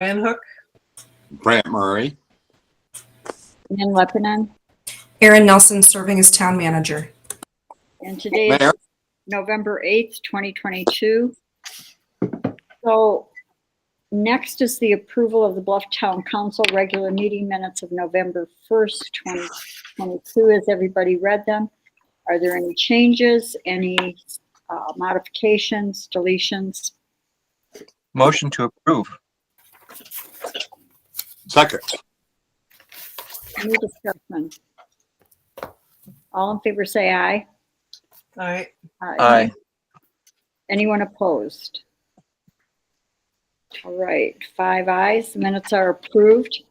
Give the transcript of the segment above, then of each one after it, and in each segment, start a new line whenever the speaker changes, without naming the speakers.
Van Hook,
Brant Murray.
Nan Lebanon.
Erin Nelson serving as town manager.
And today is
Mayor.
November 8th, 2022. So next is the approval of the Bluff Town Council regular meeting minutes of November 1st, 2022. Has everybody read them? Are there any changes, any modifications, deletions?
Motion to approve.
Second.
Any discussion? All in favor say aye.
aye.
Aye.
Anyone opposed? All right, 5 ayes. The minutes are approved.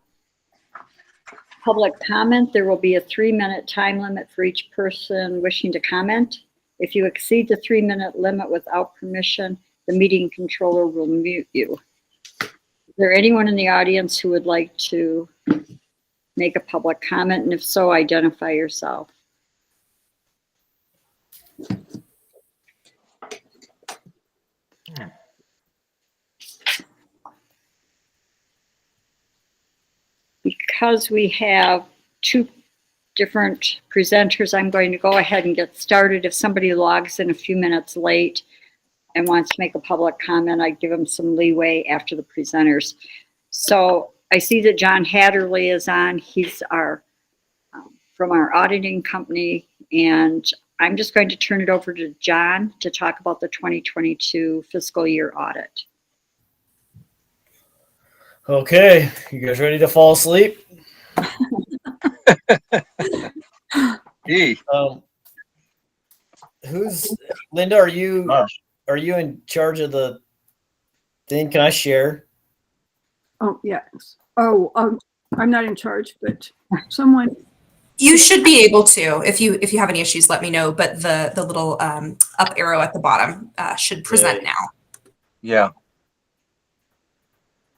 Public comment, there will be a 3-minute time limit for each person wishing to comment. If you exceed the 3-minute limit without permission, the meeting controller will mute you. Is there anyone in the audience who would like to make a public comment? And if so, identify yourself. Because we have 2 different presenters, I'm going to go ahead and get started. If somebody logs in a few minutes late and wants to make a public comment, I give them some leeway after the presenters. So I see that John Hatterley is on. He's our from our auditing company, and I'm just going to turn it over to John to talk about the 2022 fiscal year audit.
Okay, you guys ready to fall asleep?
Gee.
Who's Linda? Are you in charge of the thing? Can I share?
Oh, yes. Oh, I'm not in charge, but someone.
You should be able to. If you have any issues, let me know. But the little up arrow at the bottom should present now.
Yeah.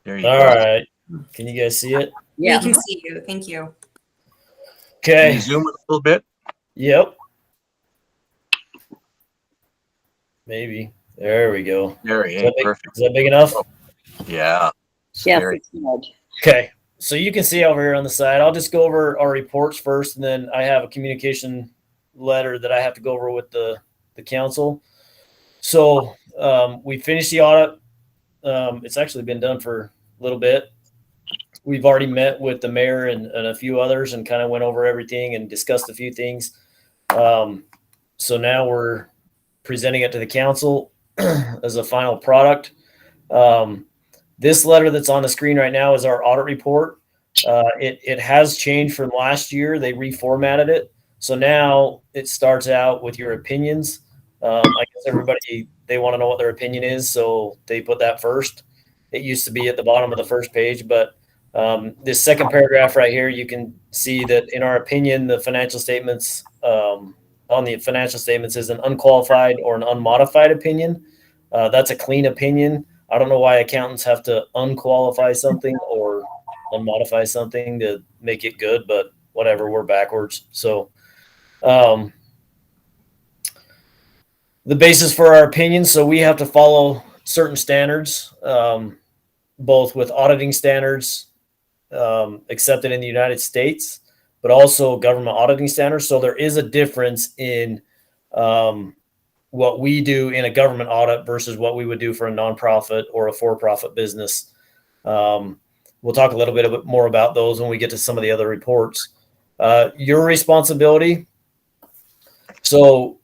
There you
All
go.
right. Can you guys see it?
We can see you. Thank you.
Can
Okay.
you zoom it a little bit?
Yep. Maybe. There we go.
There he
Is
is.
that big,
Perfect.
is that big enough?
Yeah.
Yes,
Scary.
it's good.
Okay. So you can see over here on the side. I'll just go over our reports first, and then I have a communication letter that I have to go over with the council. So we finished the audit. It's actually been done for a little bit. We've already met with the mayor and a few others and kind of went over everything and discussed a few things. So now we're presenting it to the council as a final product. This letter that's on the screen right now is our audit report. It has changed from last year. They reformatted it. So now it starts out with your opinions. I guess everybody, they want to know what their opinion is, so they put that first. It used to be at the bottom of the first page, but this second paragraph right here, you can see that in our opinion, the financial statements on the financial statements is an unqualified or an unmodified opinion. That's a clean opinion. I don't know why accountants have to unqualify something or unmodify something to make it good, but whatever, we're backwards. So the basis for our opinion, so we have to follow certain standards, both with auditing standards accepted in the United States, but also government auditing standards. So there is a difference in what we do in a government audit versus what we would do for a nonprofit or a for-profit business. We'll talk a little bit more about those when we get to some of the other reports. Your responsibility. So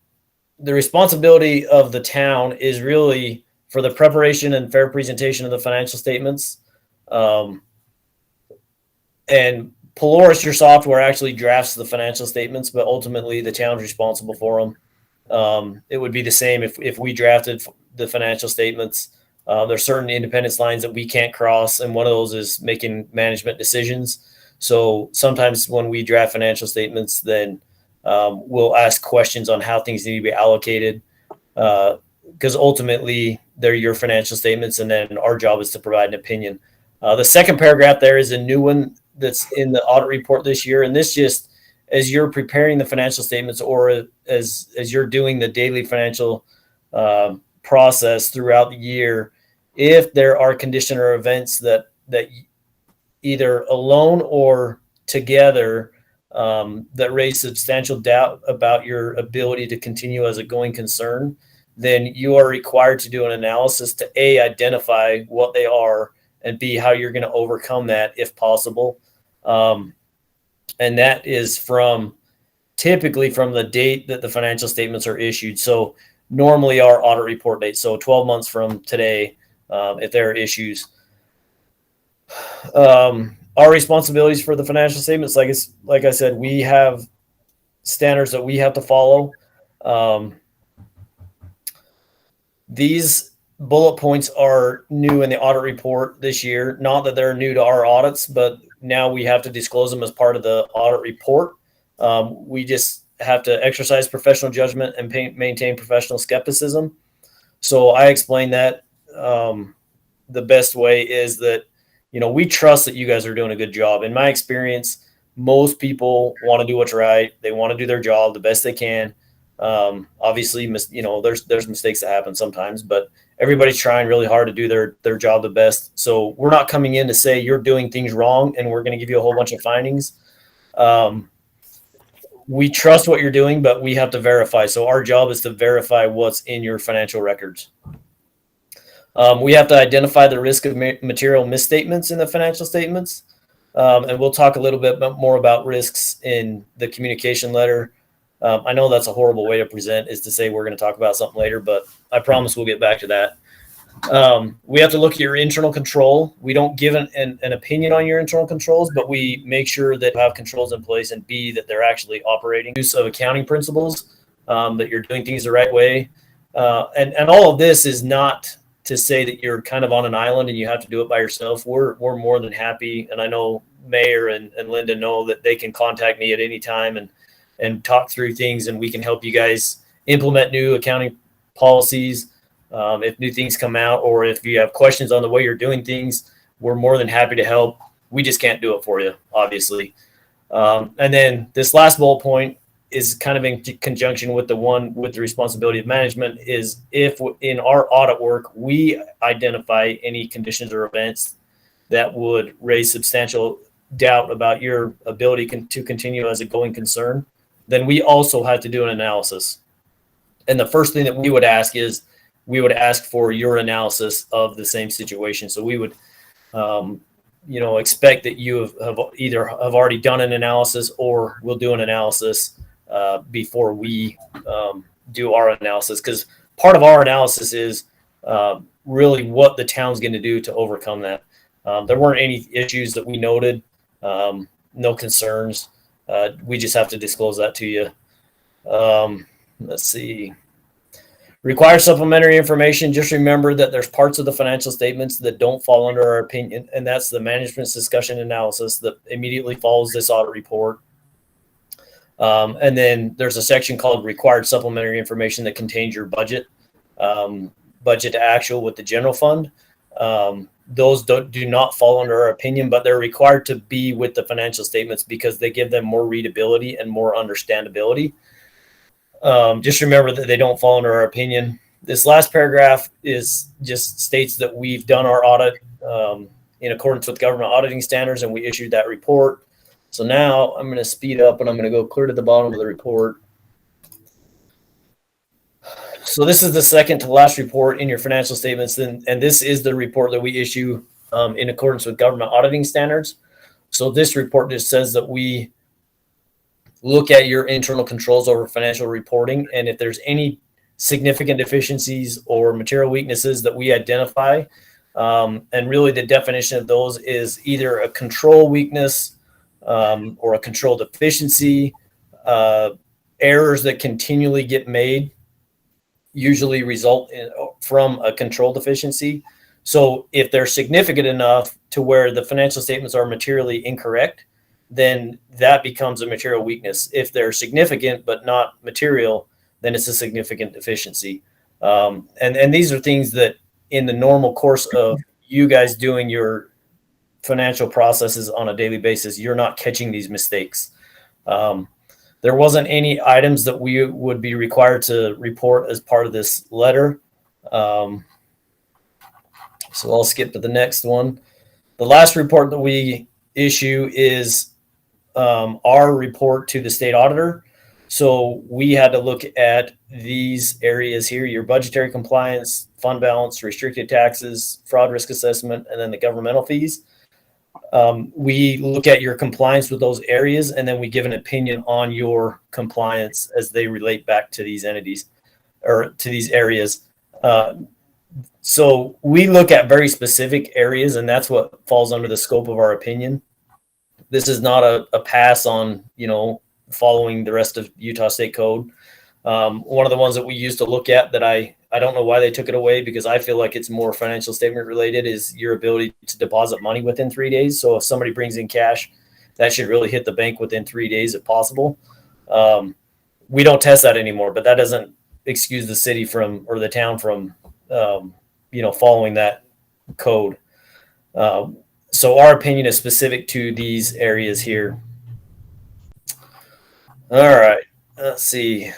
the responsibility of the town is really for the preparation and fair presentation of the financial statements. And Polaris, your software, actually drafts the financial statements, but ultimately the town's responsible for them. It would be the same if we drafted the financial statements. There's certain independence lines that we can't cross, and one of those is making management decisions. So sometimes when we draft financial statements, then we'll ask questions on how things need to be allocated, because ultimately they're your financial statements, and then our job is to provide an opinion. The second paragraph there is a new one that's in the audit report this year, and this just, as you're preparing the financial statements or as you're doing the daily financial process throughout the year, if there are condition or events that that either alone or together that raise substantial doubt about your ability to continue as a going concern, then you are required to do an analysis to A, identify what they are, and B, how you're going to overcome that if possible. And that is typically from the date that the financial statements are issued. So normally our audit report date, so 12 months from today, if there are issues. Our responsibilities for the financial statements, like I said, we have standards that we have to follow. These bullet points are new in the audit report this year. Not that they're new to our audits, but now we have to disclose them as part of the audit report. We just have to exercise professional judgment and maintain professional skepticism. So I explained that the best way is that, we trust that you guys are doing a good job. In my experience, most people want to do what's right. They want to do their job the best they can. Obviously, there's mistakes that happen sometimes, but everybody's trying really hard to do their job the best. So we're not coming in to say you're doing things wrong and we're going to give you a whole bunch of findings. We trust what you're doing, but we have to verify. So our job is to verify what's in your financial records. We have to identify the risk of material misstatements in the financial statements. And we'll talk a little bit more about risks in the communication letter. I know that's a horrible way to present, is to say we're going to talk about something later, but I promise we'll get back to that. We have to look at your internal control. We don't give an opinion on your internal controls, but we make sure that you have controls in place, and B, that they're actually operating. Use of accounting principles, that you're doing things the right way. And all of this is not to say that you're kind of on an island and you have to do it by yourself. We're more than happy. And I know Mayor and Linda know that they can contact me at any time and talk through things, and we can help you guys implement new accounting policies. If new things come out, or if you have questions on the way you're doing things, we're more than happy to help. We just can't do it for you, obviously. And then this last bullet point is kind of in conjunction with the one with the responsibility of management, is if in our audit work, we identify any conditions or events that would raise substantial doubt about your ability to continue as a going concern, then we also have to do an analysis. And the first thing that we would ask is, we would ask for your analysis of the same situation. So we would, expect that you have already done an analysis, or will do an analysis before we do our analysis. Because part of our analysis is really what the town's going to do to overcome that. There weren't any issues that we noted, no concerns. We just have to disclose that to you. Let's see. Require supplementary information. Just remember that there's parts of the financial statements that don't fall under our opinion, and that's the management's discussion analysis that immediately follows this audit report. And then there's a section called required supplementary information that contains your budget, budget to actual with the general fund. Those do not fall under our opinion, but they're required to be with the financial statements because they give them more readability and more understandability. Just remember that they don't fall under our opinion. This last paragraph just states that we've done our audit in accordance with government auditing standards, and we issued that report. So now I'm going to speed up and I'm going to go clear to the bottom of the report. So this is the second to last report in your financial statements, and this is the report that we issue in accordance with government auditing standards. So this report just says that we look at your internal controls over financial reporting, and if there's any significant deficiencies or material weaknesses that we identify, and really the definition of those is either a control weakness or a control deficiency, errors that continually get made usually result from a control deficiency. So if they're significant enough to where the financial statements are materially incorrect, then that becomes a material weakness. If they're significant but not material, then it's a significant deficiency. And these are things that in the normal course of you guys doing your financial processes on a daily basis, you're not catching these mistakes. There wasn't any items that we would be required to report as part of this letter. So I'll skip to the next one. The last report that we issue is our report to the state auditor. So we had to look at these areas here: your budgetary compliance, fund balance, restricted taxes, fraud risk assessment, and then the governmental fees. We look at your compliance with those areas, and then we give an opinion on your compliance as they relate back to these entities or to these areas. So we look at very specific areas, and that's what falls under the scope of our opinion. This is not a pass on, following the rest of Utah State Code. One of the ones that we used to look at that I don't know why they took it away, because I feel like it's more financial statement related, is your ability to deposit money within 3 days. So if somebody brings in cash, that should really hit the bank within 3 days if possible. We don't test that anymore, but that doesn't excuse the city from, or the town from, following that code. So our opinion is specific to these areas here. All right, let's see.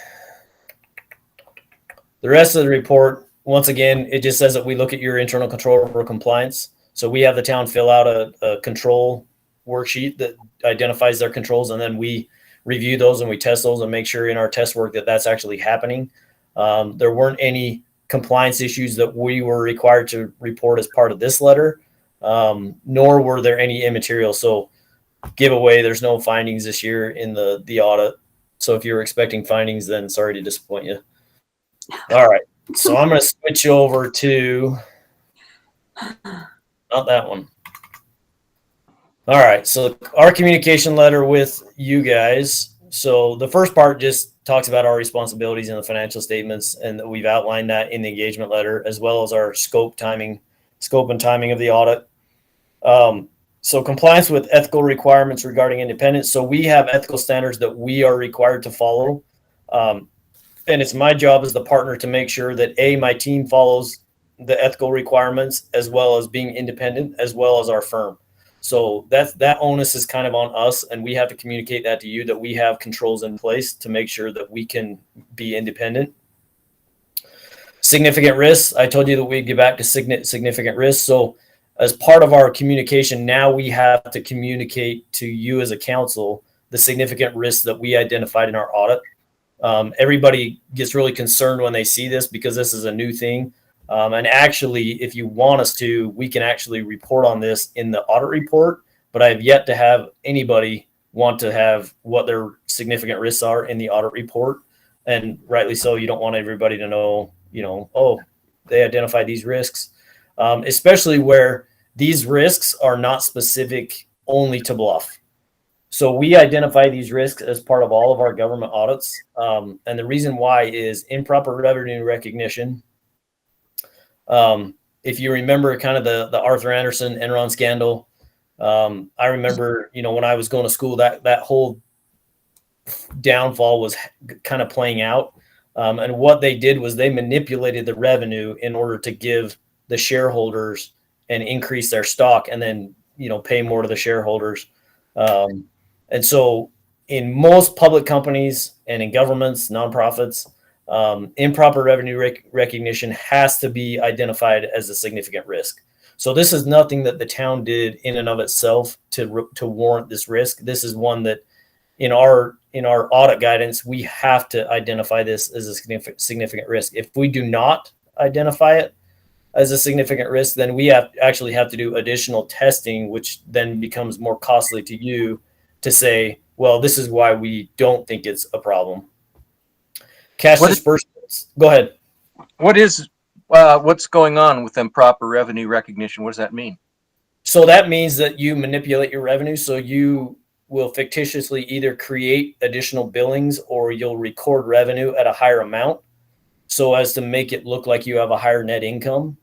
The rest of the report, once again, it just says that we look at your internal control over compliance. So we have the town fill out a control worksheet that identifies their controls, and then we review those and we test those and make sure in our test work that that's actually happening. There weren't any compliance issues that we were required to report as part of this letter, nor were there any immaterial. So giveaway, there's no findings this year in the audit. So if you're expecting findings, then sorry to disappoint you. All right, so I'm going to switch over to not that one. All right, so our communication letter with you guys. So the first part just talks about our responsibilities in the financial statements, and we've outlined that in the engagement letter, as well as our scope and timing of the audit. So compliance with ethical requirements regarding independence. So we have ethical standards that we are required to follow. And it's my job as the partner to make sure that my team follows the ethical requirements, as well as being independent, as well as our firm. So that onus is kind of on us, and we have to communicate that to you, that we have controls in place to make sure that we can be independent. Significant risks. I told you that we'd get back to significant risks. So as part of our communication, now we have to communicate to you as a council the significant risks that we identified in our audit. Everybody gets really concerned when they see this, because this is a new thing. And actually, if you want us to, we can actually report on this in the audit report, but I have yet to have anybody want to have what their significant risks are in the audit report. And rightly so, you don't want everybody to know, oh, they identify these risks, especially where these risks are not specific only to Bluff. So we identify these risks as part of all of our government audits. And the reason why is improper revenue recognition. If you remember kind of the Arthur Anderson Enron scandal, I remember, when I was going to school, that whole downfall was kind of playing out. And what they did was they manipulated the revenue in order to give the shareholders and increase their stock, and then, pay more to the shareholders. And so in most public companies and in governments, nonprofits, improper revenue recognition has to be identified as a significant risk. So this is nothing that the town did in and of itself to warrant this risk. This is one that in our audit guidance, we have to identify this as a significant risk. If we do not identify it as a significant risk, then we have to do additional testing, which then becomes more costly to you to say, well, this is why we don't think it's a problem. Cash disbursements. Go ahead.
What's going on with improper revenue recognition? What does that mean?
So that means that you manipulate your revenue. So you will fictitiously either create additional billings, or you'll record revenue at a higher amount so as to make it look like you have a higher net income.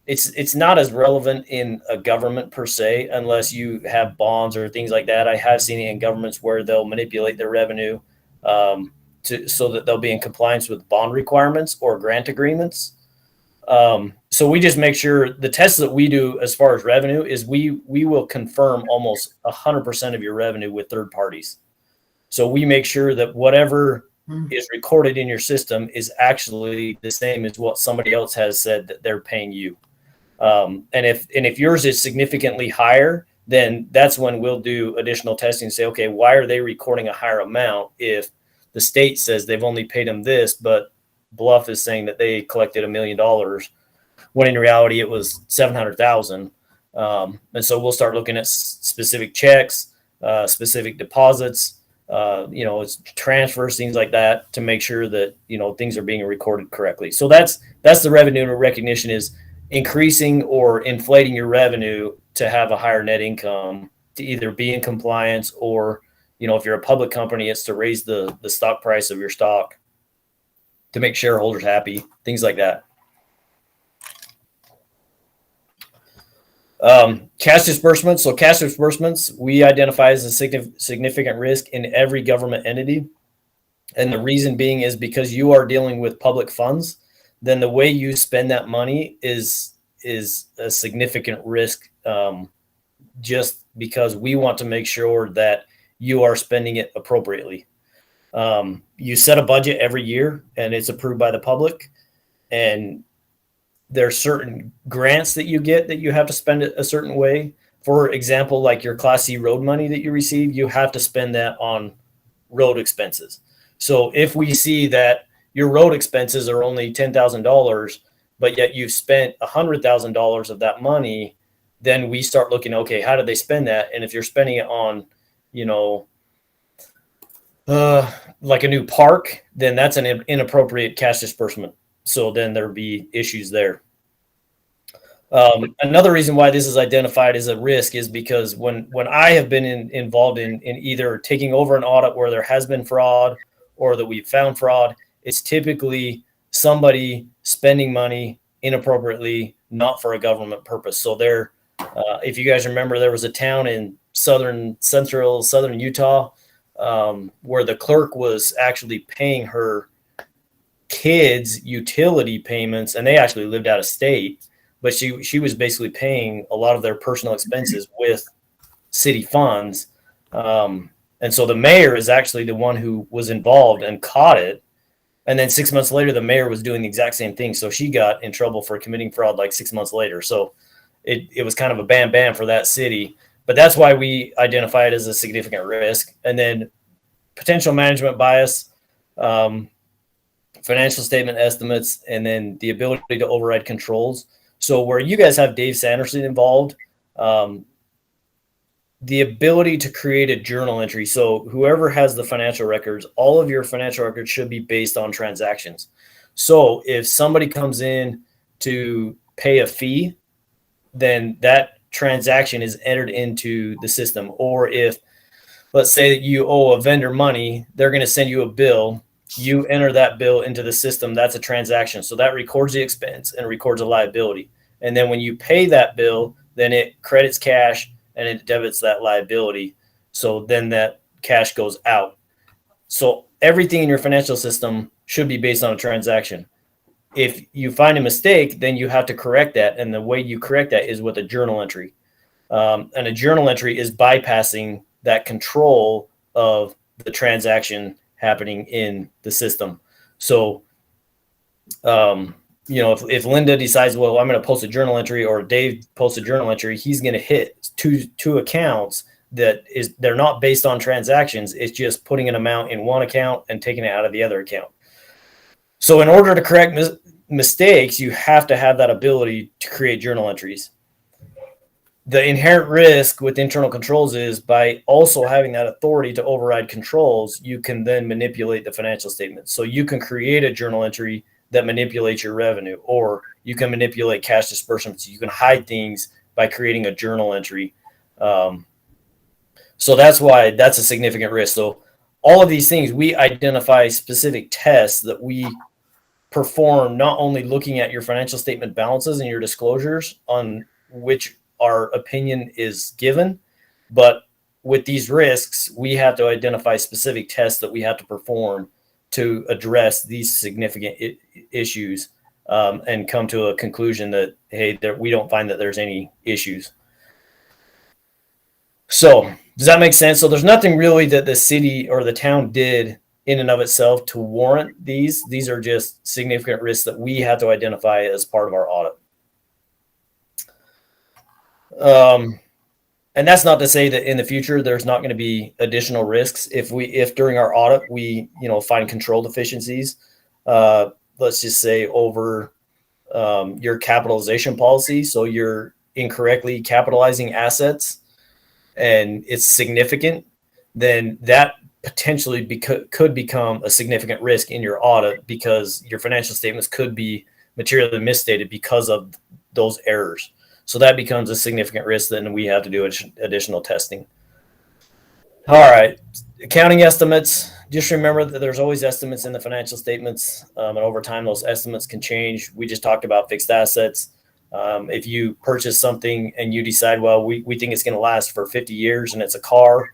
It's not as relevant in a government per se, unless you have bonds or things like that. I have seen it in governments where they'll manipulate their revenue so that they'll be in compliance with bond requirements or grant agreements. So we just make sure the tests that we do as far as revenue is we will confirm almost 100% of your revenue with third parties. So we make sure that whatever is recorded in your system is actually the same as what somebody else has said that they're paying you. And if yours is significantly higher, then that's when we'll do additional testing and say, okay, why are they recording a higher amount if the state says they've only paid them this, but Bluff is saying that they collected $1 million, when in reality it was 700,000. And so we'll start looking at specific checks, specific deposits, it's transfers, things like that, to make sure that, things are being recorded correctly. So that's the revenue recognition, is increasing or inflating your revenue to have a higher net income, to either be in compliance, or, if you're a public company, it's to raise the stock price of your stock to make shareholders happy, things like that. Cash disbursements. So cash disbursements, we identify as a significant risk in every government entity. And the reason being is because you are dealing with public funds, then the way you spend that money is a significant risk, just because we want to make sure that you are spending it appropriately. You set a budget every year and it's approved by the public, and there's certain grants that you get that you have to spend it a certain way. For example, like your Class C road money that you receive, you have to spend that on road expenses. So if we see that your road expenses are only $10,000, but yet you've spent $100,000 of that money, then we start looking, okay, how did they spend that? And if you're spending it on, like a new park, then that's an inappropriate cash disbursement. So then there'd be issues there. Another reason why this is identified as a risk is because when I have been involved in either taking over an audit where there has been fraud or that we've found fraud, it's typically somebody spending money inappropriately, not for a government purpose. So if you guys remember, there was a town in southern Utah where the clerk was actually paying her kids utility payments, and they actually lived out of state, but she was basically paying a lot of their personal expenses with city funds. And so the mayor is actually the one who was involved and caught it. And then 6 months later, the mayor was doing the exact same thing. So she got in trouble for committing fraud like 6 months later. So it was kind of a bam for that city. But that's why we identify it as a significant risk. And then potential management bias, financial statement estimates, and then the ability to override controls. So where you guys have Dave Sanderson involved, the ability to create a journal entry. So whoever has the financial records, all of your financial records should be based on transactions. So if somebody comes in to pay a fee, then that transaction is entered into the system. Or if, let's say that you owe a vendor money, they're going to send you a bill. You enter that bill into the system. That's a transaction. So that records the expense and records a liability. And then when you pay that bill, then it credits cash and it debits that liability. So then that cash goes out. So everything in your financial system should be based on a transaction. If you find a mistake, then you have to correct that. And the way you correct that is with a journal entry. And a journal entry is bypassing that control of the transaction happening in the system. So, if Linda decides, well, I'm going to post a journal entry, or Dave posts a journal entry, he's going to hit two accounts they're not based on transactions. It's just putting an amount in one account and taking it out of the other account. So in order to correct mistakes, you have to have that ability to create journal entries. The inherent risk with internal controls is by also having that authority to override controls, you can then manipulate the financial statements. So you can create a journal entry that manipulates your revenue, or you can manipulate cash disbursements. You can hide things by creating a journal entry. So that's why that's a significant risk. So all of these things, we identify specific tests that we perform, not only looking at your financial statement balances and your disclosures on which our opinion is given, but with these risks, we have to identify specific tests that we have to perform to address these significant issues, and come to a conclusion that, hey, we don't find that there's any issues. So does that make sense? So there's nothing really that the city or the town did in and of itself to warrant these. These are just significant risks that we have to identify as part of our audit. And that's not to say that in the future there's not going to be additional risks if during our audit we find control deficiencies. Let's just say over your capitalization policy, so you're incorrectly capitalizing assets, and it's significant, then that potentially could become a significant risk in your audit because your financial statements could be materially misstated because of those errors. So that becomes a significant risk. Then we have to do additional testing. All right, accounting estimates. Just remember that there's always estimates in the financial statements, and over time those estimates can change. We just talked about fixed assets. If you purchase something and you decide, well, we think it's going to last for 50 years and it's a car,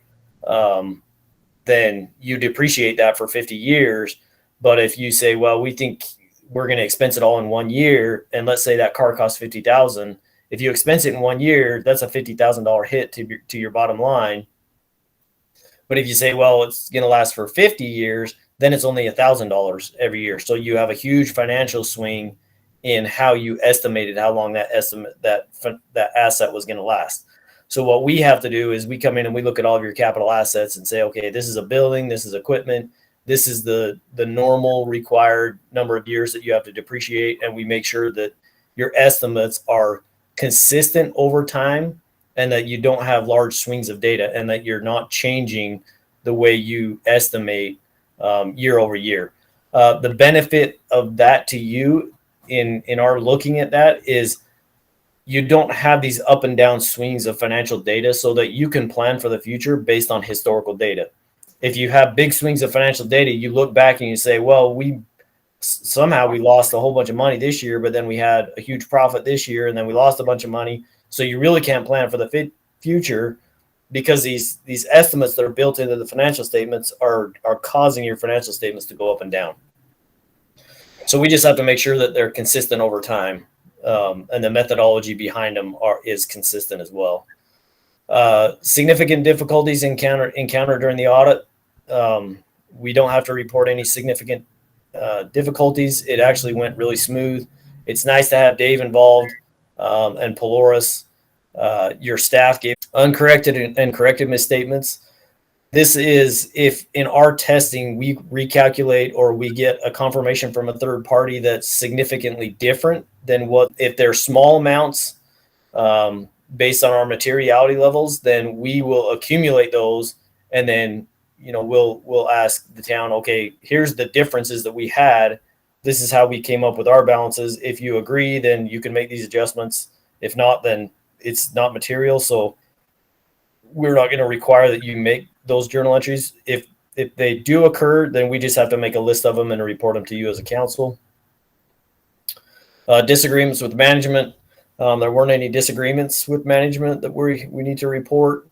then you depreciate that for 50 years. But if you say, well, we think we're going to expense it all in 1 year, and let's say that car costs $50,000, if you expense it in 1 year, that's a $50,000 hit to your bottom line. But if you say, well, it's going to last for 50 years, then it's only $1,000 every year. So you have a huge financial swing in how you estimated how long that asset was going to last. So what we have to do is we come in and we look at all of your capital assets and say, okay, this is a building, this is equipment, this is the normal required number of years that you have to depreciate, and we make sure that your estimates are consistent over time and that you don't have large swings of data and that you're not changing the way you estimate year over year. The benefit of that to you in our looking at that is you don't have these up and down swings of financial data, so that you can plan for the future based on historical data. If you have big swings of financial data, you look back and you say, well, somehow we lost a whole bunch of money this year, but then we had a huge profit this year, and then we lost a bunch of money. So you really can't plan for the future because these estimates that are built into the financial statements are causing your financial statements to go up and down. So we just have to make sure that they're consistent over time, and the methodology behind them is consistent as well. Significant difficulties encountered during the audit. We don't have to report any significant difficulties. It actually went really smooth. It's nice to have Dave involved, and Polaris. Your staff gave uncorrected and corrected misstatements. This is if in our testing we recalculate or we get a confirmation from a third party that's significantly different than what, if they're small amounts based on our materiality levels, then we will accumulate those, and then we'll ask the town, okay, here's the differences that we had. This is how we came up with our balances. If you agree, then you can make these adjustments. If not, then it's not material. So we're not going to require that you make those journal entries. If they do occur, then we just have to make a list of them and report them to you as a council. Disagreements with management. There weren't any disagreements with management that we need to report.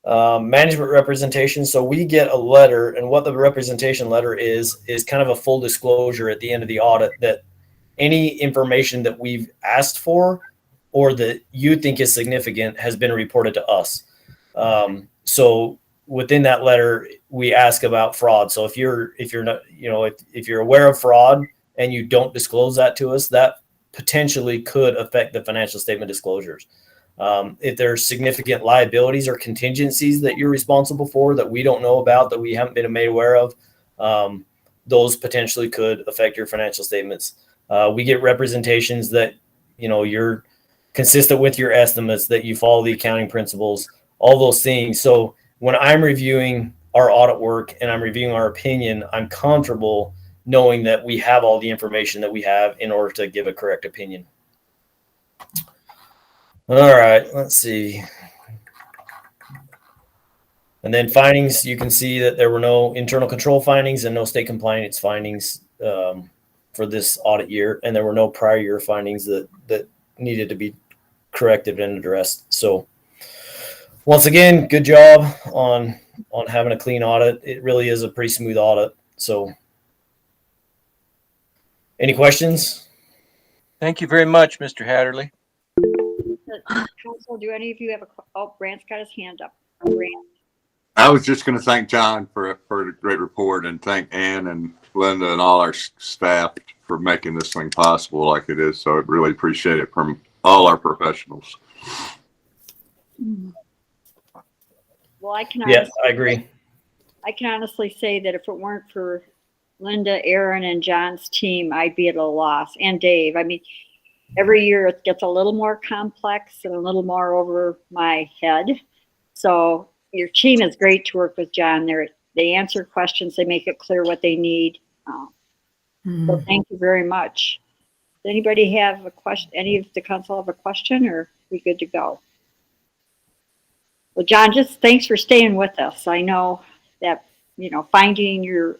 Management representation. So we get a letter, and what the representation letter is kind of a full disclosure at the end of the audit that any information that we've asked for or that you think is significant has been reported to us. So within that letter, we ask about fraud. So if you're not, if you're aware of fraud and you don't disclose that to us, that potentially could affect the financial statement disclosures. If there's significant liabilities or contingencies that you're responsible for that we don't know about, that we haven't been made aware of, those potentially could affect your financial statements. We get representations that, you're consistent with your estimates, that you follow the accounting principles, all those things. So when I'm reviewing our audit work and I'm reviewing our opinion, I'm comfortable knowing that we have all the information that we have in order to give a correct opinion. All right, let's see. And then findings, you can see that there were no internal control findings and no state compliance findings for this audit year. And there were no prior year findings that needed to be corrected and addressed. So once again, good job on having a clean audit. It really is a pretty smooth audit. So any questions?
Thank you very much, Mr. Hatterley.
Council, do any of you have Brant's got his hand up. Brant.
I was just going to thank John for the great report, and thank Ann and Linda and all our staff for making this thing possible like it is. So I really appreciate it from all our professionals.
Well, I can
Yeah,
honestly,
I agree.
I can honestly say that if it weren't for Linda, Aaron, and John's team, I'd be at a loss. And Dave. I mean, every year it gets a little more complex and a little more over my head. So your team is great to work with, John. They answer questions. They make it clear what they need. So thank you very much. Does anybody have a question? Any of the council have a question, or are we good to go? Well, John, just thanks for staying with us. I know that, finding your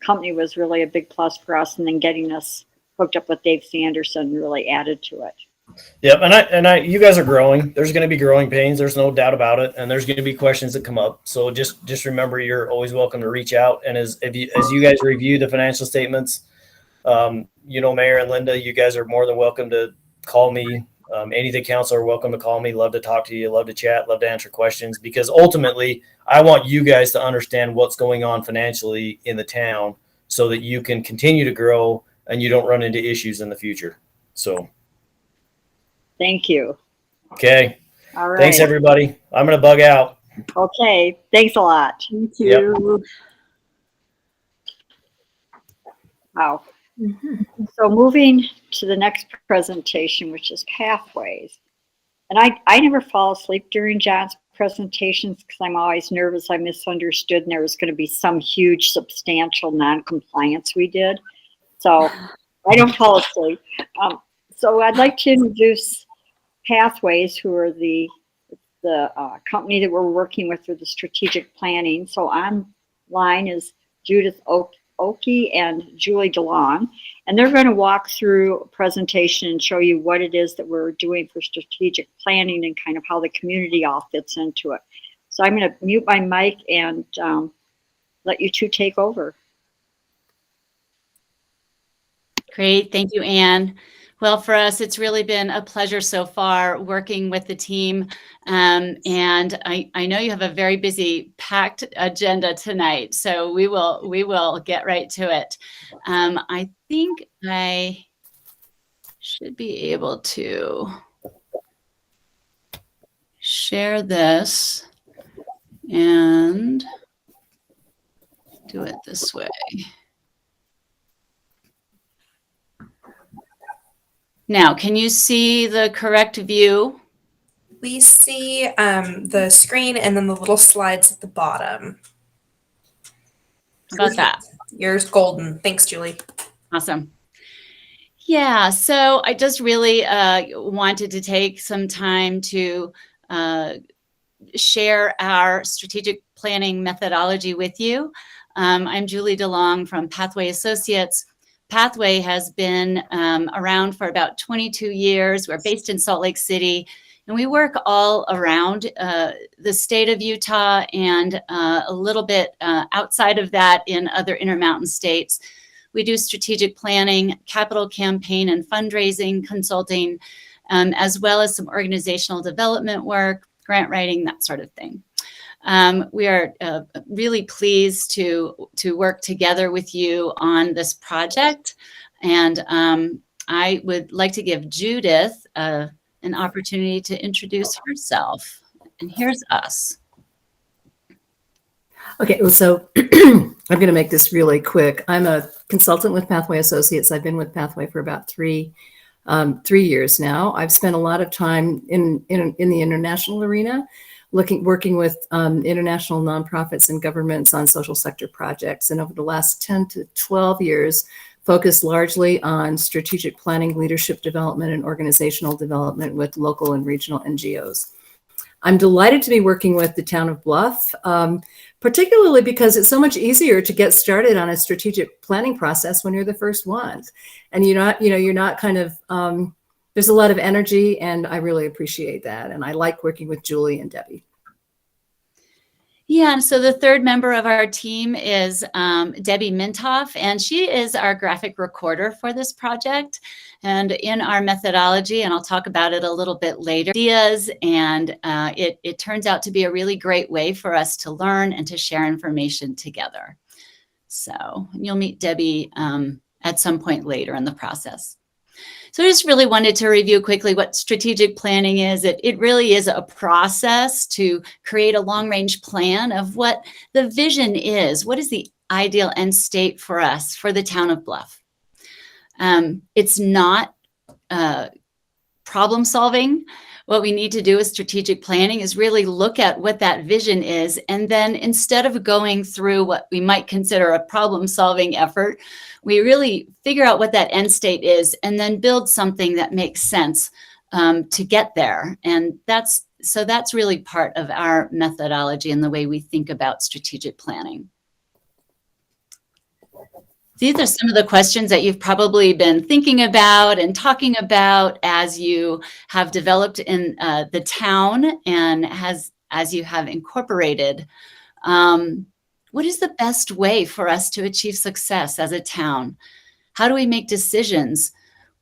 company was really a big plus for us, and then getting us hooked up with Dave Sanderson really added to it.
Yep, and you guys are growing. There's going to be growing pains. There's no doubt about it, and there's going to be questions that come up. So just remember, you're always welcome to reach out. And as you guys review the financial statements, Mayor and Linda, you guys are more than welcome to call me. Any of the council are welcome to call me. Love to talk to you. Love to chat. Love to answer questions, because ultimately, I want you guys to understand what's going on financially in the town, so that you can continue to grow and you don't run into issues in the future. So.
Thank you.
Okay.
All right.
Thanks, everybody. I'm going to bug out.
Okay. Thanks a lot.
Thank you.
Wow. So moving to the next presentation, which is pathways. And I never fall asleep during John's presentations because I'm always nervous I misunderstood and there was going to be some huge, substantial non-compliance we did. So I don't fall asleep. So I'd like to introduce Pathways, who are the company that we're working with for the strategic planning. So online is Judith Oakey and Julie DeLong, and they're going to walk through a presentation and show you what it is that we're doing for strategic planning and kind of how the community all fits into it. So I'm going to mute my mic and let you two take over.
Great. Thank you, Anne. Well, for us, it's really been a pleasure so far working with the team. And I know you have a very busy, packed agenda tonight, so we will get right to it. I think I should be able to share this and do it this way. Now, can you see the correct view?
We see the screen and then the little slides at the bottom.
How about that?
Yours golden. Thanks, Julie.
Awesome. Yeah, so I just really wanted to take some time to share our strategic planning methodology with you. I'm Julie DeLong from Pathway Associates. Pathway has been around for about 22 years. We're based in Salt Lake City, and we work all around the state of Utah and a little bit outside of that in other Intermountain states. We do strategic planning, capital campaign and fundraising consulting, as well as some organizational development work, grant writing, that sort of thing. We are really pleased to work together with you on this project. And I would like to give Judith an opportunity to introduce herself. And here's us.
Okay, well, so I'm going to make this really quick. I'm a consultant with Pathway Associates. I've been with Pathway for about 3 years now. I've spent a lot of time in the international arena, working with international nonprofits and governments on social sector projects. And over the last 10 to 12 years, focused largely on strategic planning, leadership development, and organizational development with local and regional NGOs. I'm delighted to be working with the town of Bluff, particularly because it's so much easier to get started on a strategic planning process when you're the first ones. And you're not kind of, there's a lot of energy, and I really appreciate that. And I like working with Julie and Debbie.
Yeah, and so the third member of our team is Debbie Mintoff, and she is our graphic recorder for this project. And in our methodology, and I'll talk about it a little bit later, ideas, and it turns out to be a really great way for us to learn and to share information together. So you'll meet Debbie at some point later in the process. So I just really wanted to review quickly what strategic planning is. It really is a process to create a long-range plan of what the vision is. What is the ideal end state for us, for the town of Bluff? It's not problem solving. What we need to do with strategic planning is really look at what that vision is. And then instead of going through what we might consider a problem solving effort, we really figure out what that end state is and then build something that makes sense to get there. And that's really part of our methodology and the way we think about strategic planning. These are some of the questions that you've probably been thinking about and talking about as you have developed in the town and as you have incorporated. What is the best way for us to achieve success as a town? How do we make decisions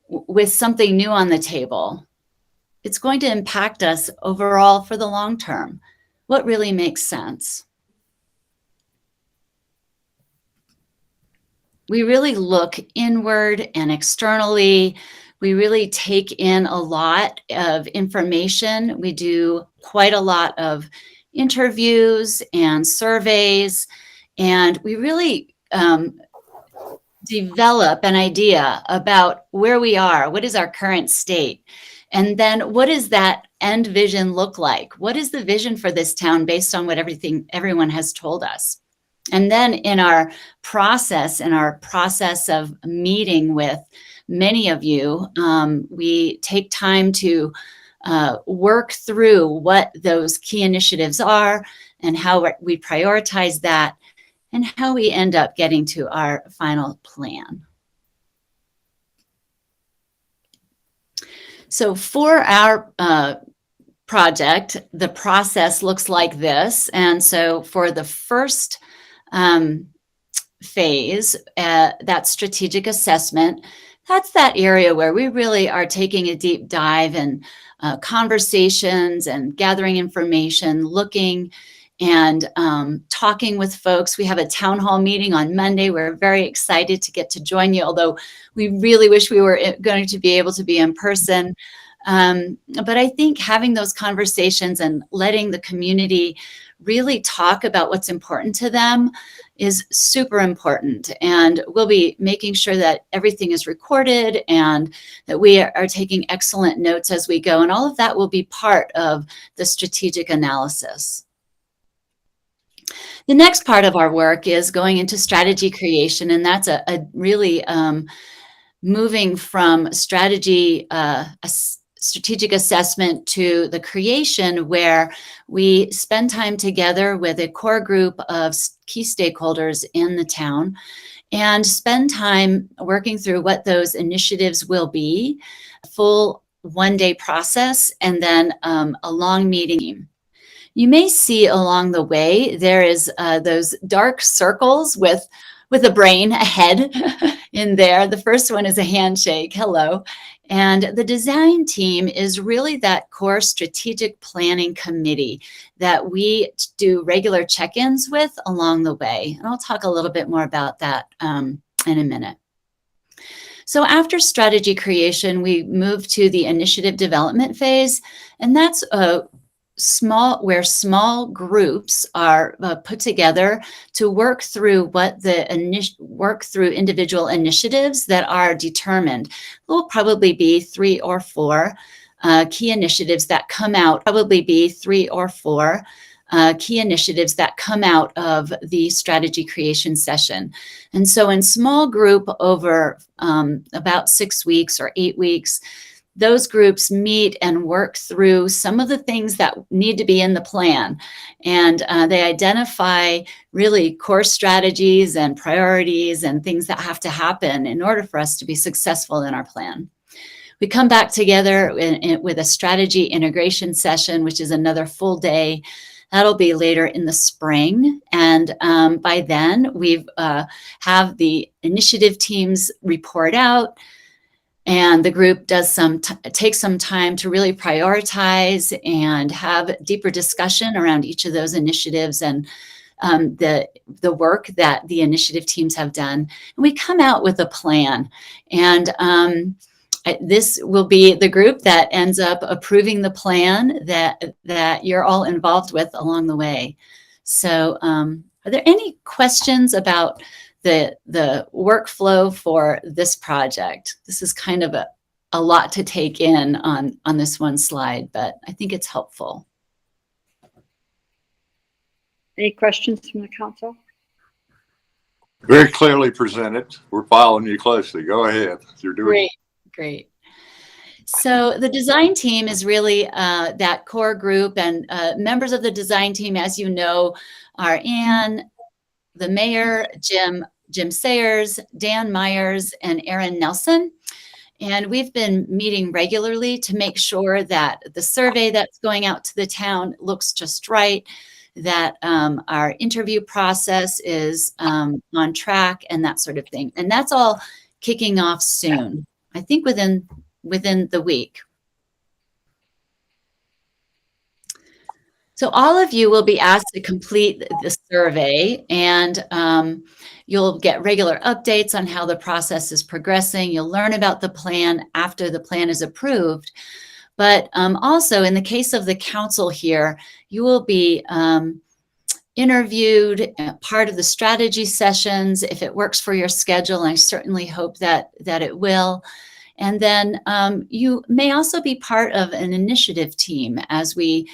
with something new on the table? It's going to impact us overall for the long term. What really makes sense? We really look inward and externally. We really take in a lot of information. We do quite a lot of interviews and surveys, and we really develop an idea about where we are, what is our current state, and then what does that end vision look like? What is the vision for this town based on what everyone has told us? And then in our process of meeting with many of you, we take time to work through what those key initiatives are and how we prioritize that and how we end up getting to our final plan. So for our project, the process looks like this. And so for the first phase, that strategic assessment, that's that area where we really are taking a deep dive and conversations and gathering information, looking and talking with folks. We have a town hall meeting on Monday. We're very excited to get to join you, although we really wish we were going to be able to be in person. But I think having those conversations and letting the community really talk about what's important to them is super important. And we'll be making sure that everything is recorded and that we are taking excellent notes as we go. And all of that will be part of the strategic analysis. The next part of our work is going into strategy creation. And that's a really moving from strategic assessment to the creation, where we spend time together with a core group of key stakeholders in the town and spend time working through what those initiatives will be, a full one-day process, and then a long meeting. You may see along the way, there is those dark circles with a brain, a head in there. The first one is a handshake, hello. And the design team is really that core strategic planning committee that we do regular check-ins with along the way. And I'll talk a little bit more about that in a minute. So after strategy creation, we move to the initiative development phase, and that's where small groups are put together to work through individual initiatives that are determined. There will probably be 3 or 4 key initiatives that come out. Key initiatives that come out of the strategy creation session. And so in small group over about 6 weeks or 8 weeks, those groups meet and work through some of the things that need to be in the plan. And they identify really core strategies and priorities and things that have to happen in order for us to be successful in our plan. We come back together with a strategy integration session, which is another full day. That'll be later in the spring. And by then, we have the initiative teams report out. And the group does takes some time to really prioritize and have deeper discussion around each of those initiatives and the work that the initiative teams have done. And we come out with a plan. And this will be the group that ends up approving the plan that you're all involved with along the way. So are there any questions about the workflow for this project? This is kind of a lot to take in on this one slide, but I think it's helpful.
Any questions from the council?
Very clearly presented. We're following you closely. Go ahead. You're doing
Great. So the design team is really that core group, and members of the design team, as you know, are Anne, the mayor, Jim Sayers, Dan Myers, and Aaron Nelson. And we've been meeting regularly to make sure that the survey that's going out to the town looks just right, that our interview process is on track, and that sort of thing. And that's all kicking off soon, I think within the week. So all of you will be asked to complete the survey, and you'll get regular updates on how the process is progressing. You'll learn about the plan after the plan is approved. But also, in the case of the council here, you will be interviewed, part of the strategy sessions, if it works for your schedule. And I certainly hope that it will. And then you may also be part of an initiative team as we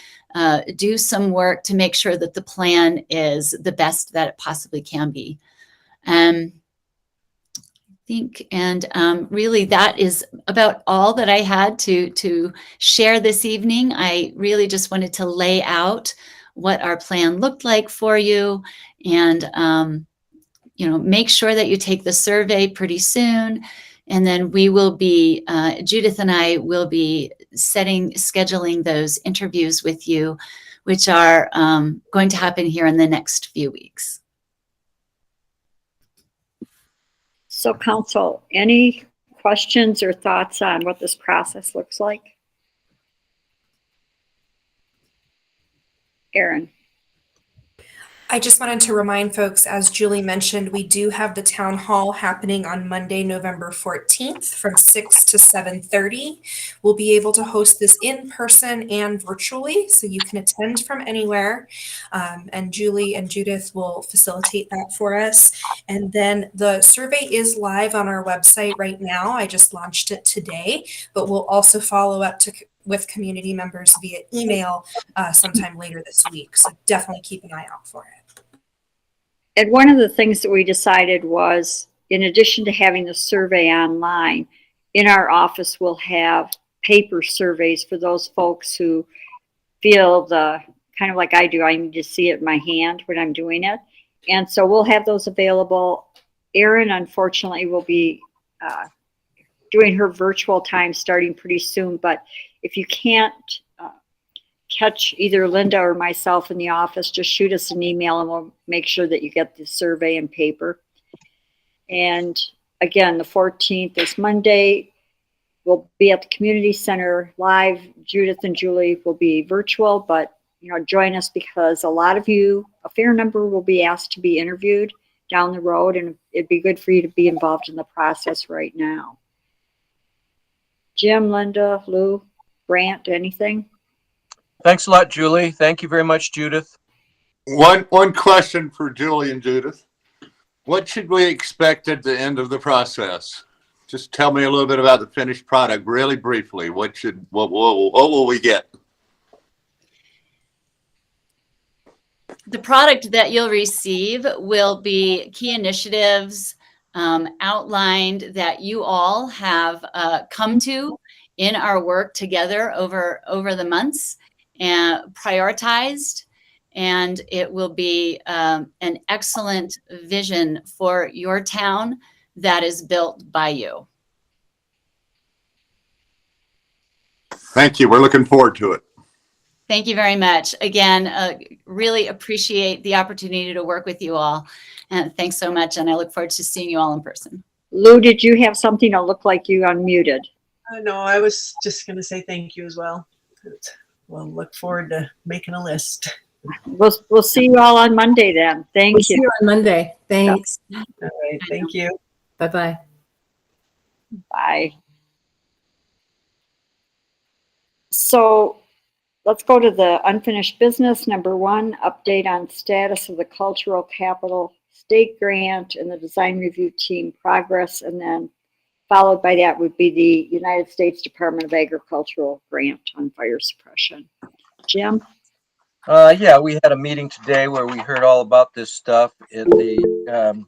do some work to make sure that the plan is the best that it possibly can be. Really that is about all that I had to share this evening. I really just wanted to lay out what our plan looked like for you, and make sure that you take the survey pretty soon. And then we will be, Judith and I will be scheduling those interviews with you, which are going to happen here in the next few weeks.
So council, any questions or thoughts on what this process looks like? Erin.
I just wanted to remind folks, as Julie mentioned, we do have the town hall happening on Monday, November 14th from 6 to 7:30. We'll be able to host this in person and virtually, so you can attend from anywhere. And Julie and Judith will facilitate that for us. And then the survey is live on our website right now. I just launched it today, but we'll also follow up with community members via email sometime later this week. So definitely keep an eye out for it.
And one of the things that we decided was, in addition to having the survey online, in our office we'll have paper surveys for those folks who feel kind of like I do, I need to see it in my hand when I'm doing it. And so we'll have those available. Erin, unfortunately, will be doing her virtual time starting pretty soon, but if you can't catch either Linda or myself in the office, just shoot us an email and we'll make sure that you get the survey in paper. And again, the 14th is Monday. We'll be at the community center live. Judith and Julie will be virtual, but join us, because a lot of you, a fair number, will be asked to be interviewed down the road, and it'd be good for you to be involved in the process right now. Jim, Linda, Lou, Brant, anything?
Thanks a lot, Julie. Thank you very much, Judith.
One question for Julie and Judith. What should we expect at the end of the process? Just tell me a little bit about the finished product, really briefly. What will we get?
The product that you'll receive will be key initiatives outlined that you all have come to in our work together over the months, and prioritized. And it will be an excellent vision for your town that is built by you.
Thank you. We're looking forward to it.
Thank you very much. Again, really appreciate the opportunity to work with you all. And thanks so much. And I look forward to seeing you all in person.
Lou, did you have something that looked like you unmuted?
No, I was just going to say thank you as well. We'll look forward to making a list.
We'll see you all on Monday then. Thank
We'll see you on Monday. Thanks.
All right. Thank you.
Bye-bye.
Bye. So let's go to the unfinished business. Number 1, update on status of the cultural capital state grant and the design review team progress. And then followed by that would be the United States Department of Agricultural grant on fire suppression. Jim?
Yeah, we had a meeting today where we heard all about this stuff at the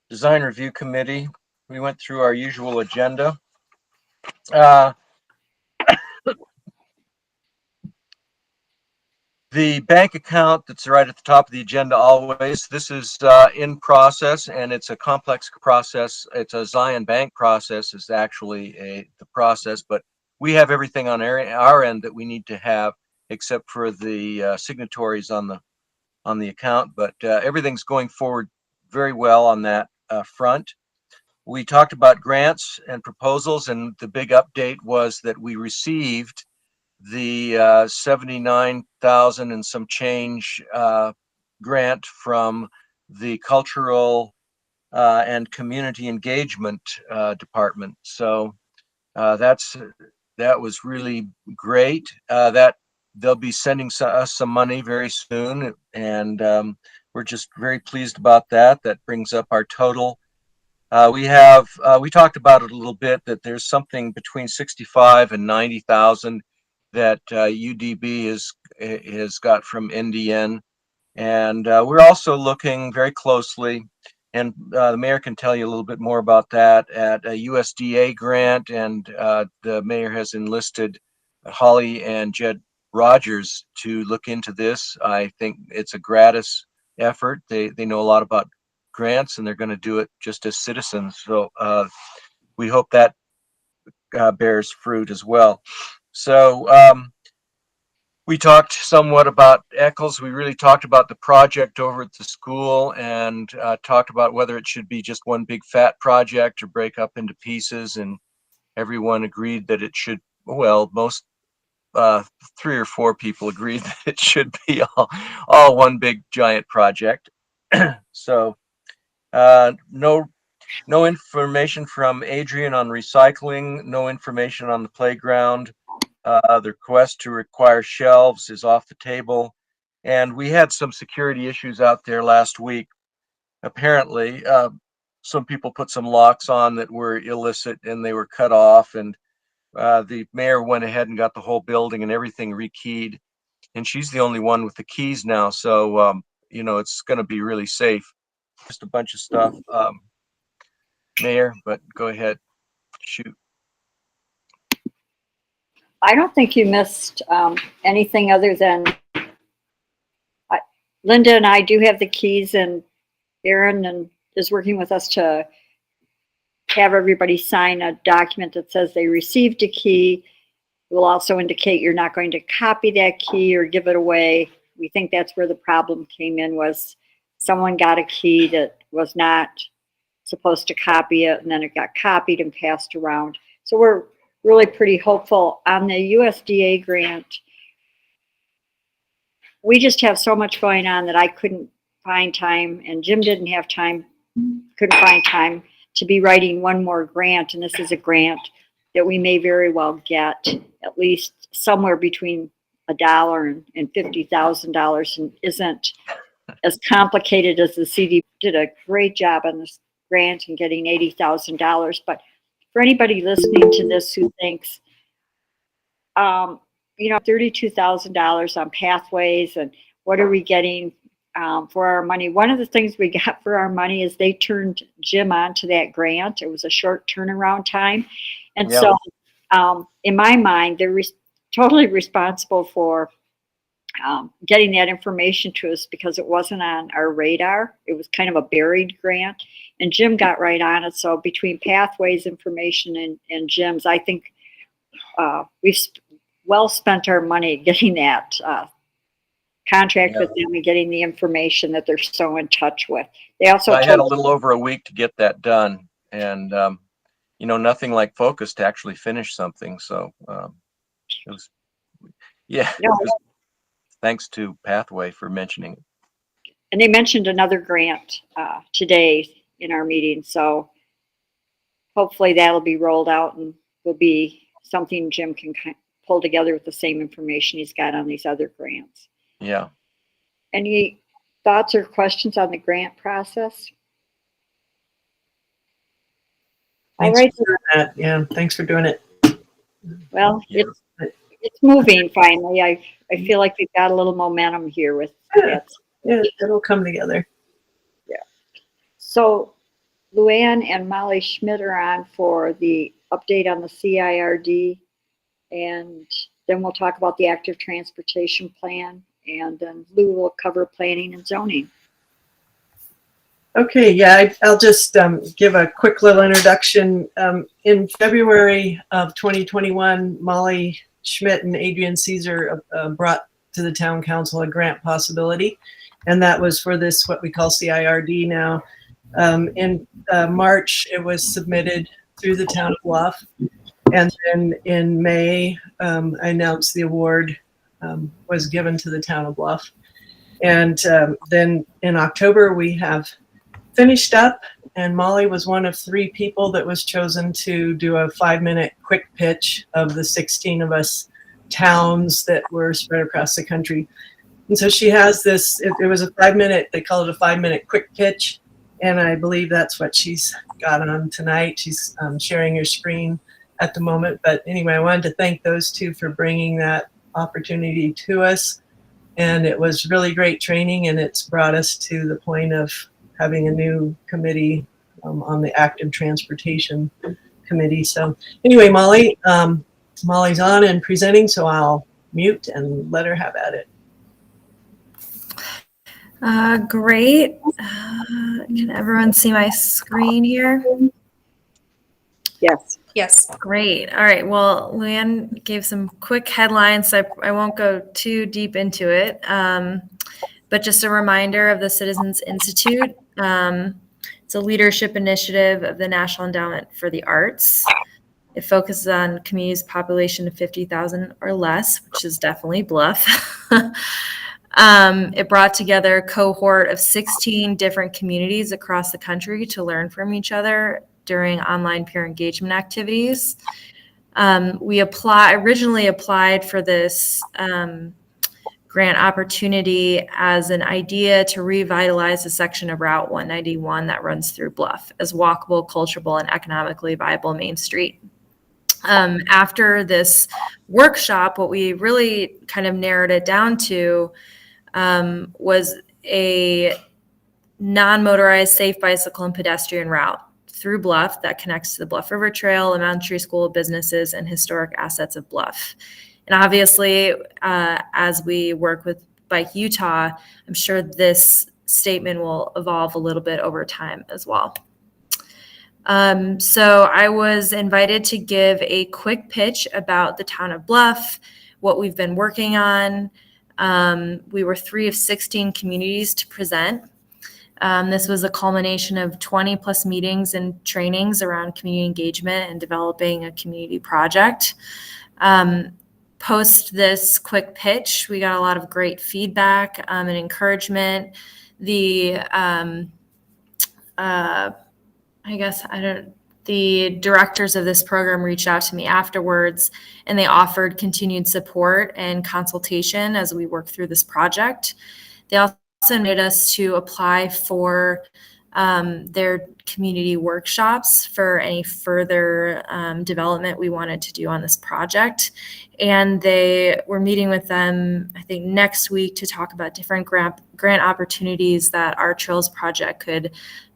design review committee. We went through our usual agenda. The bank account that's right at the top of the agenda always, this is in process, and it's a complex process. It's a Zion Bank process is actually the process, but we have everything on our end that we need to have except for the signatories on the account, but everything's going forward very well on that front. We talked about grants and proposals, and the big update was that we received the 79,000 and some change grant from the cultural and community engagement department. So that was really great. That they'll be sending us some money very soon, and we're just very pleased about that. That brings up our total. We talked about it a little bit, that there's something between 65 and 90,000 that UDB has got from NDN. And we're also looking very closely, and the mayor can tell you a little bit more about that, at a USDA grant. And the mayor has enlisted Holly and Jed Rogers to look into this. I think it's a gratis effort. They know a lot about grants, and they're going to do it just as citizens. So we hope that bears fruit as well. So we talked somewhat about Eccles. We really talked about the project over at the school, and talked about whether it should be just one big fat project or break up into pieces. And everyone agreed that it should, well, most 3 or 4 people agreed that it should be all one big giant project. So no information from Adrian on recycling, no information on the playground. The request to require shelves is off the table. And we had some security issues out there last week. Apparently, some people put some locks on that were illicit, and they were cut off. And the mayor went ahead and got the whole building and everything rekeyed. And she's the only one with the keys now. So, it's going to be really safe. Just a bunch of stuff, Mayor, but go ahead, shoot.
I don't think you missed anything other than Linda and I do have the keys, and Aaron is working with us to have everybody sign a document that says they received a key. It will also indicate you're not going to copy that key or give it away. We think that's where the problem came in, was someone got a key that was not supposed to copy it, and then it got copied and passed around. So we're really pretty hopeful on the USDA grant. We just have so much going on that I couldn't find time, and Jim didn't have time, couldn't find time to be writing one more grant. And this is a grant that we may very well get at least somewhere between $1 and $50,000, and isn't as complicated as the CD. Did a great job on this grant and getting $80,000. But for anybody listening to this who thinks, $32,000 on pathways, and what are we getting for our money? One of the things we got for our money is they turned Jim on to that grant. It was a short turnaround time. And so in my mind, they're totally responsible for getting that information to us, because it wasn't on our radar. It was kind of a buried grant, and Jim got right on it. So between pathways information and Jim's, I think we've well spent our money getting that contract with them and getting the information that they're so in touch with. They also
I had a little over a week to get that done, and nothing like focus to actually finish something. So it was, thanks to Pathway for mentioning it.
And they mentioned another grant today in our meeting. So hopefully that'll be rolled out and will be something Jim can pull together with the same information he's got on these other grants.
Yeah.
Any thoughts or questions on the grant process? All
Thanks
right.
for doing that. Yeah, thanks for doing it.
Well,
Yeah.
it's moving finally. I feel like we've got a little momentum here with
Yeah.
it.
Yeah, it'll come together.
So Luann and Molly Schmidt are on for the update on the CIRD, and then we'll talk about the active transportation plan, and then Lou will cover planning and zoning.
Okay, yeah, I'll just give a quick little introduction. In February of 2021, Molly Schmidt and Adrian Caesar brought to the town council a grant possibility, and that was for this, what we call CIRD now. In March, it was submitted through the town of Bluff, and then in May, I announced the award was given to the town of Bluff. And then in October, we have finished up, and Molly was one of 3 people that was chosen to do a 5-minute quick pitch of the 16 of us towns that were spread across the country. And so she has this, it was a 5-minute, they call it a 5-minute quick pitch, and I believe that's what she's got on tonight. She's sharing her screen at the moment. But anyway, I wanted to thank those 2 for bringing that opportunity to us. And it was really great training, and it's brought us to the point of having a new committee on the active transportation committee. So anyway, Molly's on and presenting, so I'll mute and let her have at it.
Great. Can everyone see my screen here?
Yes.
Yes.
Great. All right. Well, Luann gave some quick headlines, so I won't go too deep into it. But just a reminder of the Citizens Institute. It's a leadership initiative of the National Endowment for the Arts. It focuses on communities population of 50,000 or less, which is definitely Bluff. It brought together a cohort of 16 different communities across the country to learn from each other during online peer engagement activities. We originally applied for this grant opportunity as an idea to revitalize a section of Route 191 that runs through Bluff as walkable, culturable, and economically viable Main Street. After this workshop, what we really kind of narrowed it down to was a non-motorized, safe bicycle and pedestrian route through Bluff that connects to the Bluff River Trail, elementary school, businesses, and historic assets of Bluff. And obviously, as we work with Bike Utah, I'm sure this statement will evolve a little bit over time as well. So I was invited to give a quick pitch about the town of Bluff, what we've been working on. We were 3 of 16 communities to present. This was a culmination of 20 plus meetings and trainings around community engagement and developing a community project. Post this quick pitch, we got a lot of great feedback and encouragement. The the directors of this program reached out to me afterwards, and they offered continued support and consultation as we work through this project. They also invited us to apply for their community workshops for any further development we wanted to do on this project. And they were meeting with them, I think, next week to talk about different grant opportunities that our Trails project could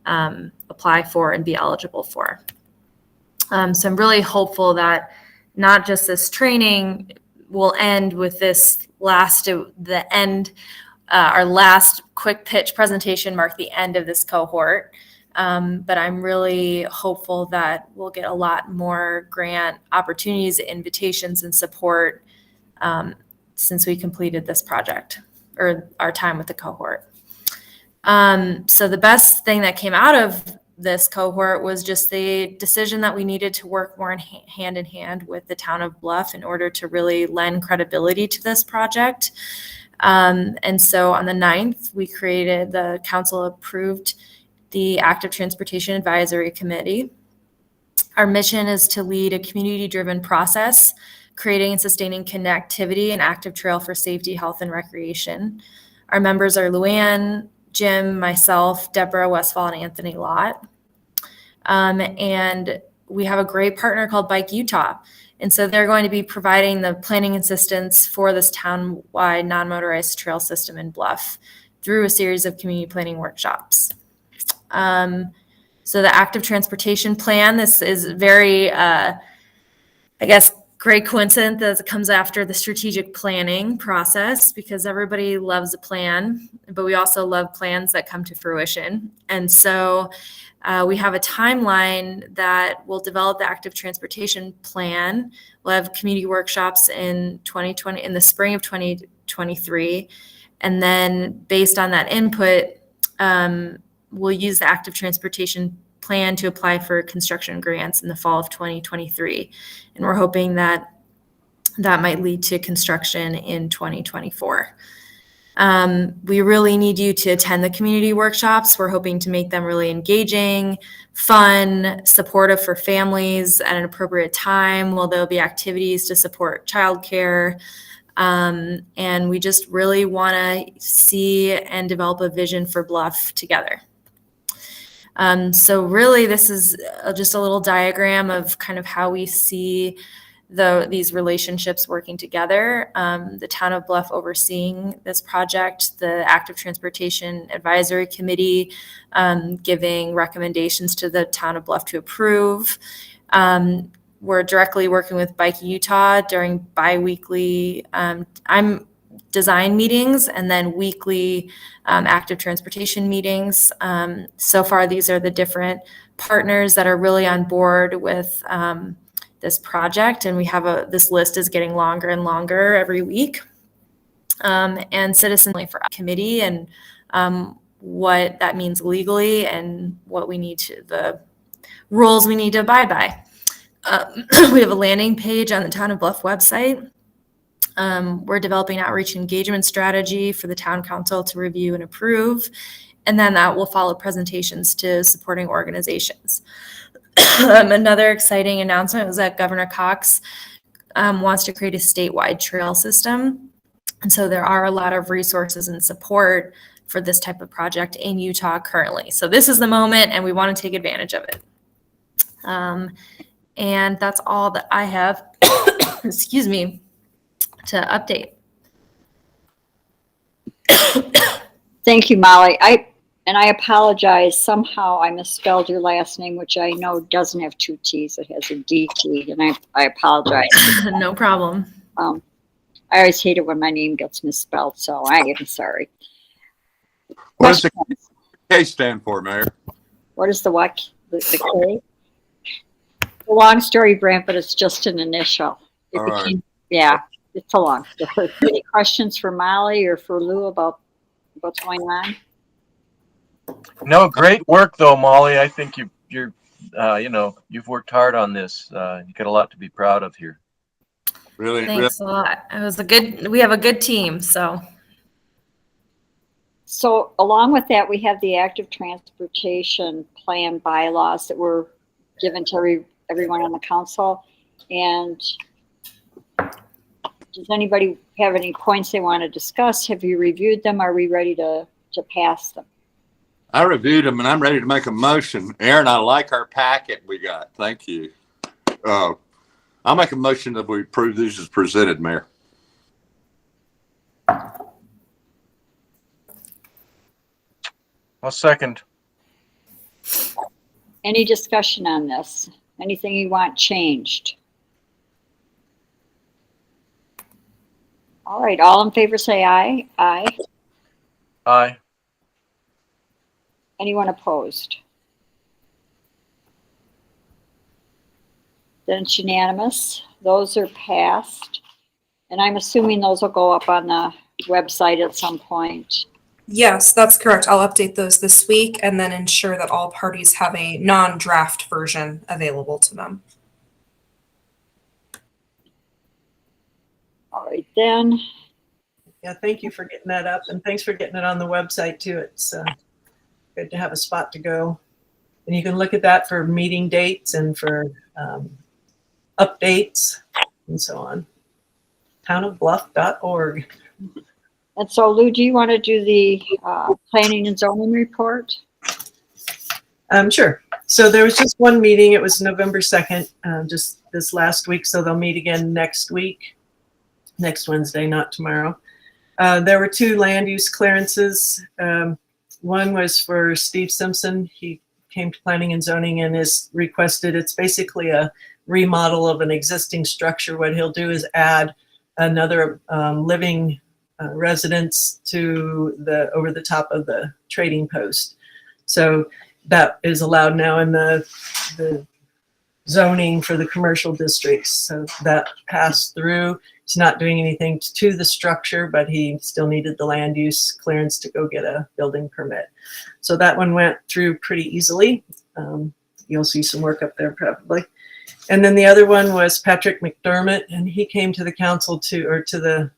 apply for and be eligible for. So I'm really hopeful that not just this training will end with this our last quick pitch presentation marked the end of this cohort. But I'm really hopeful that we'll get a lot more grant opportunities, invitations, and support since we completed this project or our time with the cohort. So the best thing that came out of this cohort was just the decision that we needed to work more hand in hand with the town of Bluff in order to really lend credibility to this project. And so on the 9th, the council approved the Active Transportation Advisory Committee. Our mission is to lead a community-driven process creating and sustaining connectivity and active trail for safety, health, and recreation. Our members are Luann, Jim, myself, Deborah Westfall, and Anthony Lott. And we have a great partner called Bike Utah. And so they're going to be providing the planning assistance for this town-wide non-motorized trail system in Bluff through a series of community planning workshops. So the active transportation plan, this is very, great coincidence that it comes after the strategic planning process, because everybody loves a plan, but we also love plans that come to fruition. And so we have a timeline that will develop the active transportation plan. We'll have community workshops in the spring of 2023. And then based on that input, we'll use the active transportation plan to apply for construction grants in the fall of 2023. And we're hoping that that might lead to construction in 2024. We really need you to attend the community workshops. We're hoping to make them really engaging, fun, supportive for families at an appropriate time. Well, there'll be activities to support childcare. And we just really want to see and develop a vision for Bluff together. So really, this is just a little diagram of kind of how we see these relationships working together. The town of Bluff overseeing this project, the Active Transportation Advisory Committee giving recommendations to the town of Bluff to approve. We're directly working with Bike Utah during bi-weekly design meetings and then weekly active transportation meetings. So far, these are the different partners that are really on board with this project, and we have this list is getting longer and longer every week. And citizenry for committee and what that means legally and what we need to, the rules we need to abide by. We have a landing page on the Town of Bluff website. We're developing outreach engagement strategy for the town council to review and approve, and then that will follow presentations to supporting organizations. Another exciting announcement was that Governor Cox wants to create a statewide trail system. And so there are a lot of resources and support for this type of project in Utah currently. So this is the moment, and we want to take advantage of it. And that's all that I have, excuse me, to update.
Thank you, Molly. I apologize. Somehow I misspelled your last name, which I know doesn't have two T's. It has a DT, and I apologize.
No problem.
I always hate it when my name gets misspelled, so I am sorry.
What does the K stand for, Mayor?
What is the what? The K? A long story, Brent, but it's just an initial.
All right.
Yeah, it's a long story. Any questions for Molly or for Lou about what's going on?
No, great work though, Molly. I think you've worked hard on this. You got a lot to be proud of here.
Really,
Thanks a lot. We have a good team, so.
So along with that, we have the active transportation plan bylaws that were given to everyone on the council. And does anybody have any points they want to discuss? Have you reviewed them? Are we ready to pass them?
I reviewed them and I'm ready to make a motion. Aaron, I like our packet we got. Thank you. I'll make a motion that we approve these as presented, Mayor.
I'll second.
Any discussion on this? Anything you want changed? All right, all in favor say aye. Aye.
Aye.
Anyone opposed? Then it's unanimous. Those are passed. And I'm assuming those will go up on the website at some point.
Yes, that's correct. I'll update those this week and then ensure that all parties have a non-draft version available to them.
All right, then.
Yeah, thank you for getting that up, and thanks for getting it on the website too. It's good to have a spot to go. And you can look at that for meeting dates and for updates. and so on. townofbluff.org.
And so Lou, do you want to do the planning and zoning report?
Sure. So there was just one meeting. It was November 2nd, just this last week. So they'll meet again next week, next Wednesday, not tomorrow. There were 2 land use clearances. One was for Steve Simpson. He came to planning and zoning and is requested. It's basically a remodel of an existing structure. What he'll do is add another living residence to the over the top of the trading post. So that is allowed now in the zoning for the commercial districts. So that passed through. He's not doing anything to the structure, but he still needed the land use clearance to go get a building permit. So that one went through pretty easily. You'll see some work up there probably. And then the other one was Patrick McDermott, and he came to the council to the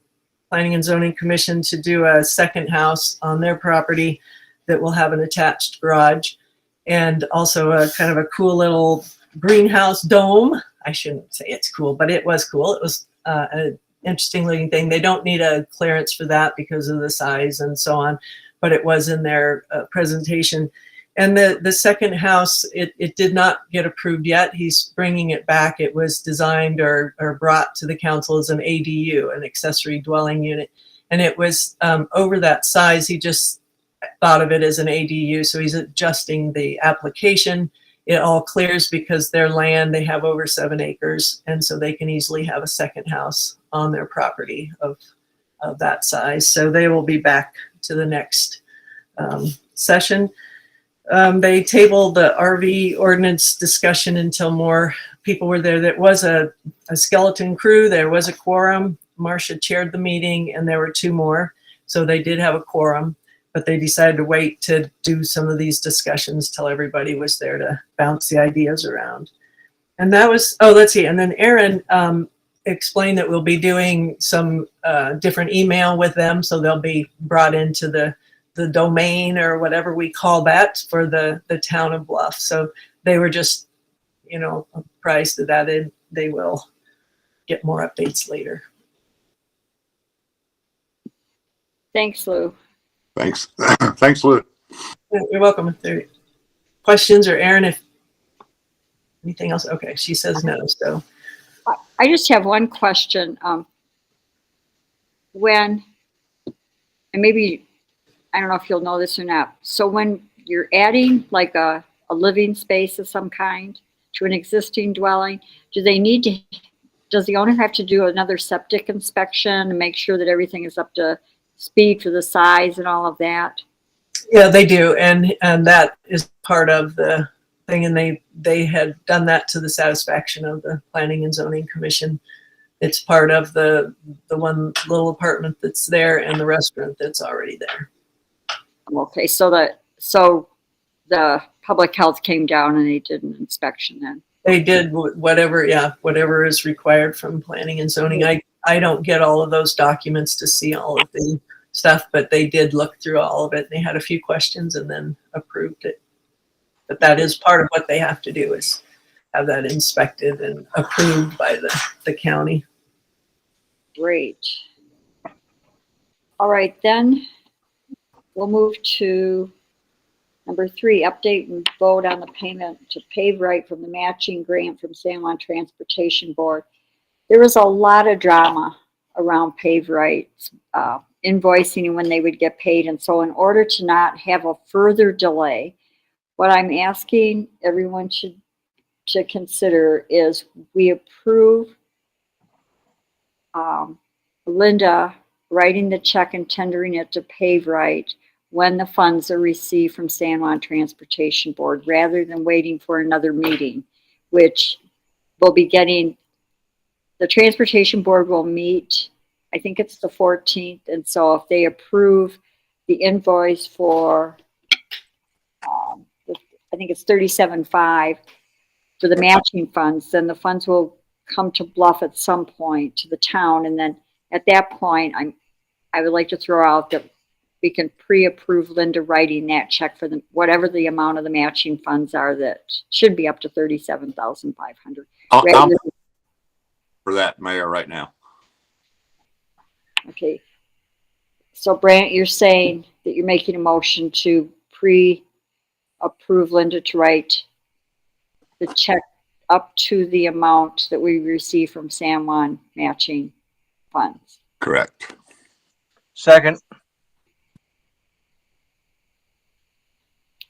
Planning and Zoning Commission to do a second house on their property that will have an attached garage and also a kind of a cool little greenhouse dome. I shouldn't say it's cool, but it was cool. It was an interesting looking thing. They don't need a clearance for that because of the size and so on, but it was in their presentation. And the second house, it did not get approved yet. He's bringing it back. It was designed or brought to the council as an ADU, an accessory dwelling unit. And it was over that size. He just thought of it as an ADU. So he's adjusting the application. It all clears because their land, they have over 7 acres. And so they can easily have a second house on their property of that size. So they will be back to the next session. They tabled the RV ordinance discussion until more people were there. There was a skeleton crew. There was a quorum. Marcia chaired the meeting and there were 2 more. So they did have a quorum, but they decided to wait to do some of these discussions till everybody was there to bounce the ideas around. And that was, let's see. And then Aaron explained that we'll be doing some different email with them. So they'll be brought into the domain or whatever we call that for the town of Bluff. So they were just, apprised of that, and they will get more updates later.
Thanks, Lou.
Thanks. Thanks, Lou.
You're welcome. If there are questions, or Aaron, if anything else. Okay, she says no. So
I just have one question. And maybe, I don't know if you'll know this or not. So when you're adding like a living space of some kind to an existing dwelling, does the owner have to do another septic inspection and make sure that everything is up to speed for the size and all of that?
Yeah, they do. And that is part of the thing. And they had done that to the satisfaction of the Planning and Zoning Commission. It's part of the one little apartment that's there and the restaurant that's already there.
Okay, so the public health came down and they did an inspection then.
They did whatever is required from planning and zoning. I don't get all of those documents to see all of the stuff, but they did look through all of it. They had a few questions and then approved it. But that is part of what they have to do, is have that inspected and approved by the county.
Great. All right, then we'll move to number 3, update and vote on the payment to Pave Right from the matching grant from San Juan Transportation Board. There was a lot of drama around Pave Right, invoicing and when they would get paid. And so in order to not have a further delay, what I'm asking everyone to consider is we approve Linda writing the check and tendering it to Pave Right when the funds are received from San Juan Transportation Board, rather than waiting for another meeting, which will be getting, the Transportation Board will meet, I think it's the 14th. And so if they approve the invoice for, I think it's $37,500 for the matching funds, then the funds will come to Bluff at some point to the town. And then at that point, I would like to throw out that we can pre-approve Linda writing that check for whatever the amount of the matching funds are, that should be up to $37,500.
for that, Mayor, right now.
Okay. So Brant, you're saying that you're making a motion to pre-approve Linda to write the check up to the amount that we receive from San Juan matching funds.
Correct.
Second.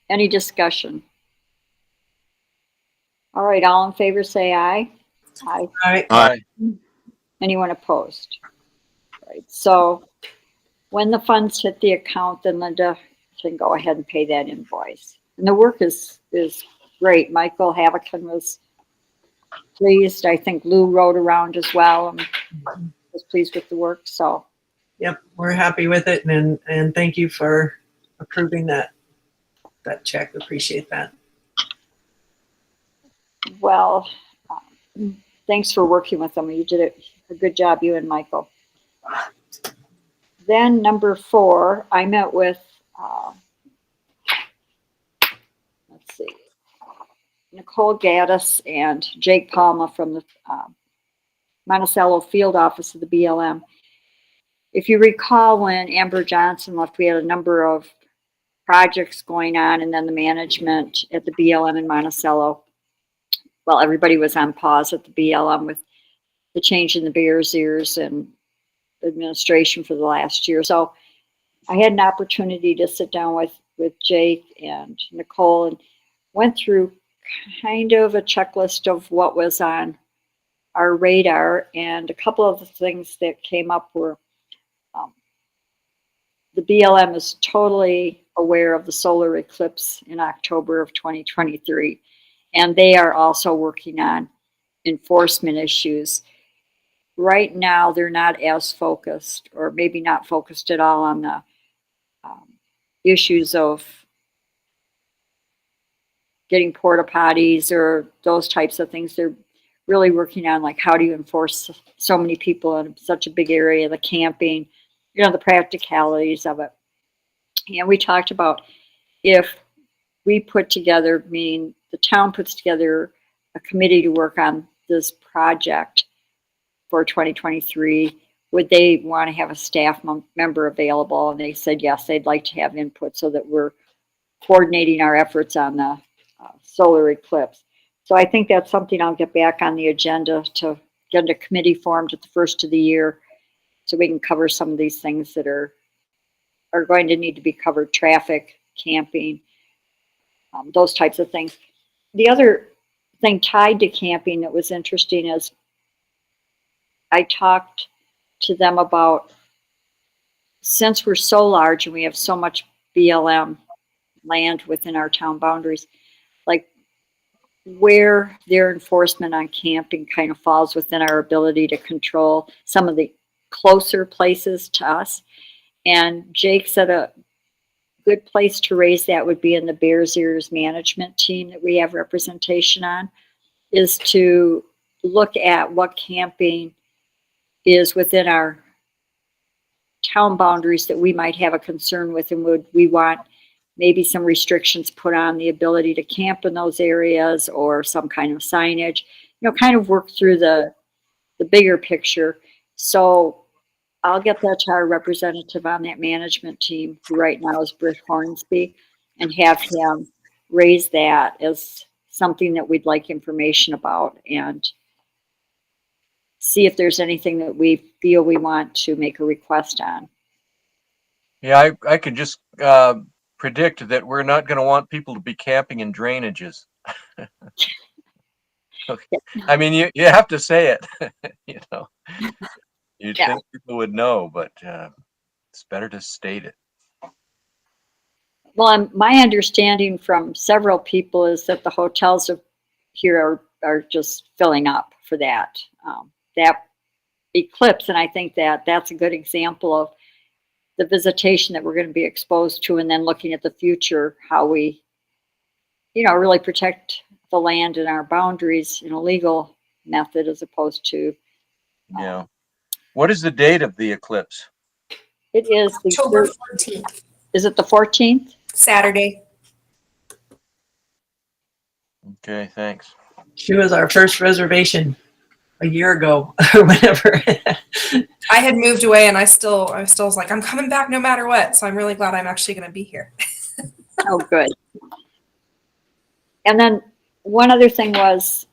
Any discussion? All right, all in favor, say aye. Aye.
All right.
Aye.
Anyone opposed? Right, so when the funds hit the account, then Linda can go ahead and pay that invoice. And the work is great. Michael Havocan was pleased. I think Lou rode around as well and was pleased with the work, so.
Yep, we're happy with it, and thank you for approving that check. Appreciate that.
Well, thanks for working with them. You did a good job, you and Michael. Then number 4, I met with, let's see, Nicole Gaddis and Jake Palma from the Monticello field office of the BLM. If you recall, when Amber Johnson left, we had a number of projects going on, and then the management at the BLM in Monticello, well, everybody was on pause at the BLM with the change in the Bears ears and administration for the last year. So I had an opportunity to sit down with Jake and Nicole and went through kind of a checklist of what was on our radar. And a couple of the things that came up were the BLM is totally aware of the solar eclipse in October of 2023. And they are also working on enforcement issues. Right now, they're not as focused, or maybe not focused at all, on the issues of getting porta potties or those types of things. They're really working on, like, how do you enforce so many people in such a big area, the camping, the practicalities of it. And we talked about if we put together, meaning the town puts together a committee to work on this project for 2023, would they want to have a staff member available? And they said yes, they'd like to have input so that we're coordinating our efforts on the solar eclipse. So I think that's something I'll get back on the agenda to get a committee formed at the first of the year so we can cover some of these things that are going to need to be covered: traffic, camping, those types of things. The other thing tied to camping that was interesting is I talked to them about, since we're so large and we have so much BLM land within our town boundaries, like where their enforcement on camping kind of falls within our ability to control some of the closer places to us. And Jake said a good place to raise that would be in the Bears Ears management team that we have representation on, is to look at what camping is within our town boundaries that we might have a concern with, and would we want maybe some restrictions put on the ability to camp in those areas, or some kind of signage, kind of work through the bigger picture. So I'll get that to our representative on that management team, who right now is Britt Hornsby, and have him raise that as something that we'd like information about, and see if there's anything that we feel we want to make a request on.
Yeah, I could just predict that we're not going to want people to be camping in drainages. Okay. I mean, you have to say it, You'd think people would know, but it's better to state it.
Well, my understanding from several people is that the hotels here are just filling up for that eclipse. And I think that that's a good example of the visitation that we're going to be exposed to, and then looking at the future, how we, really protect the land and our boundaries in a legal method, as opposed to.
Yeah. What is the date of the eclipse?
It is
October 14th,
Is it the 14th?
Saturday.
Okay, thanks.
She was our first reservation. a year ago or whatever.
I had moved away and I still was like, I'm coming back no matter what. So I'm really glad I'm actually going to be here.
Oh, good. And then one other thing was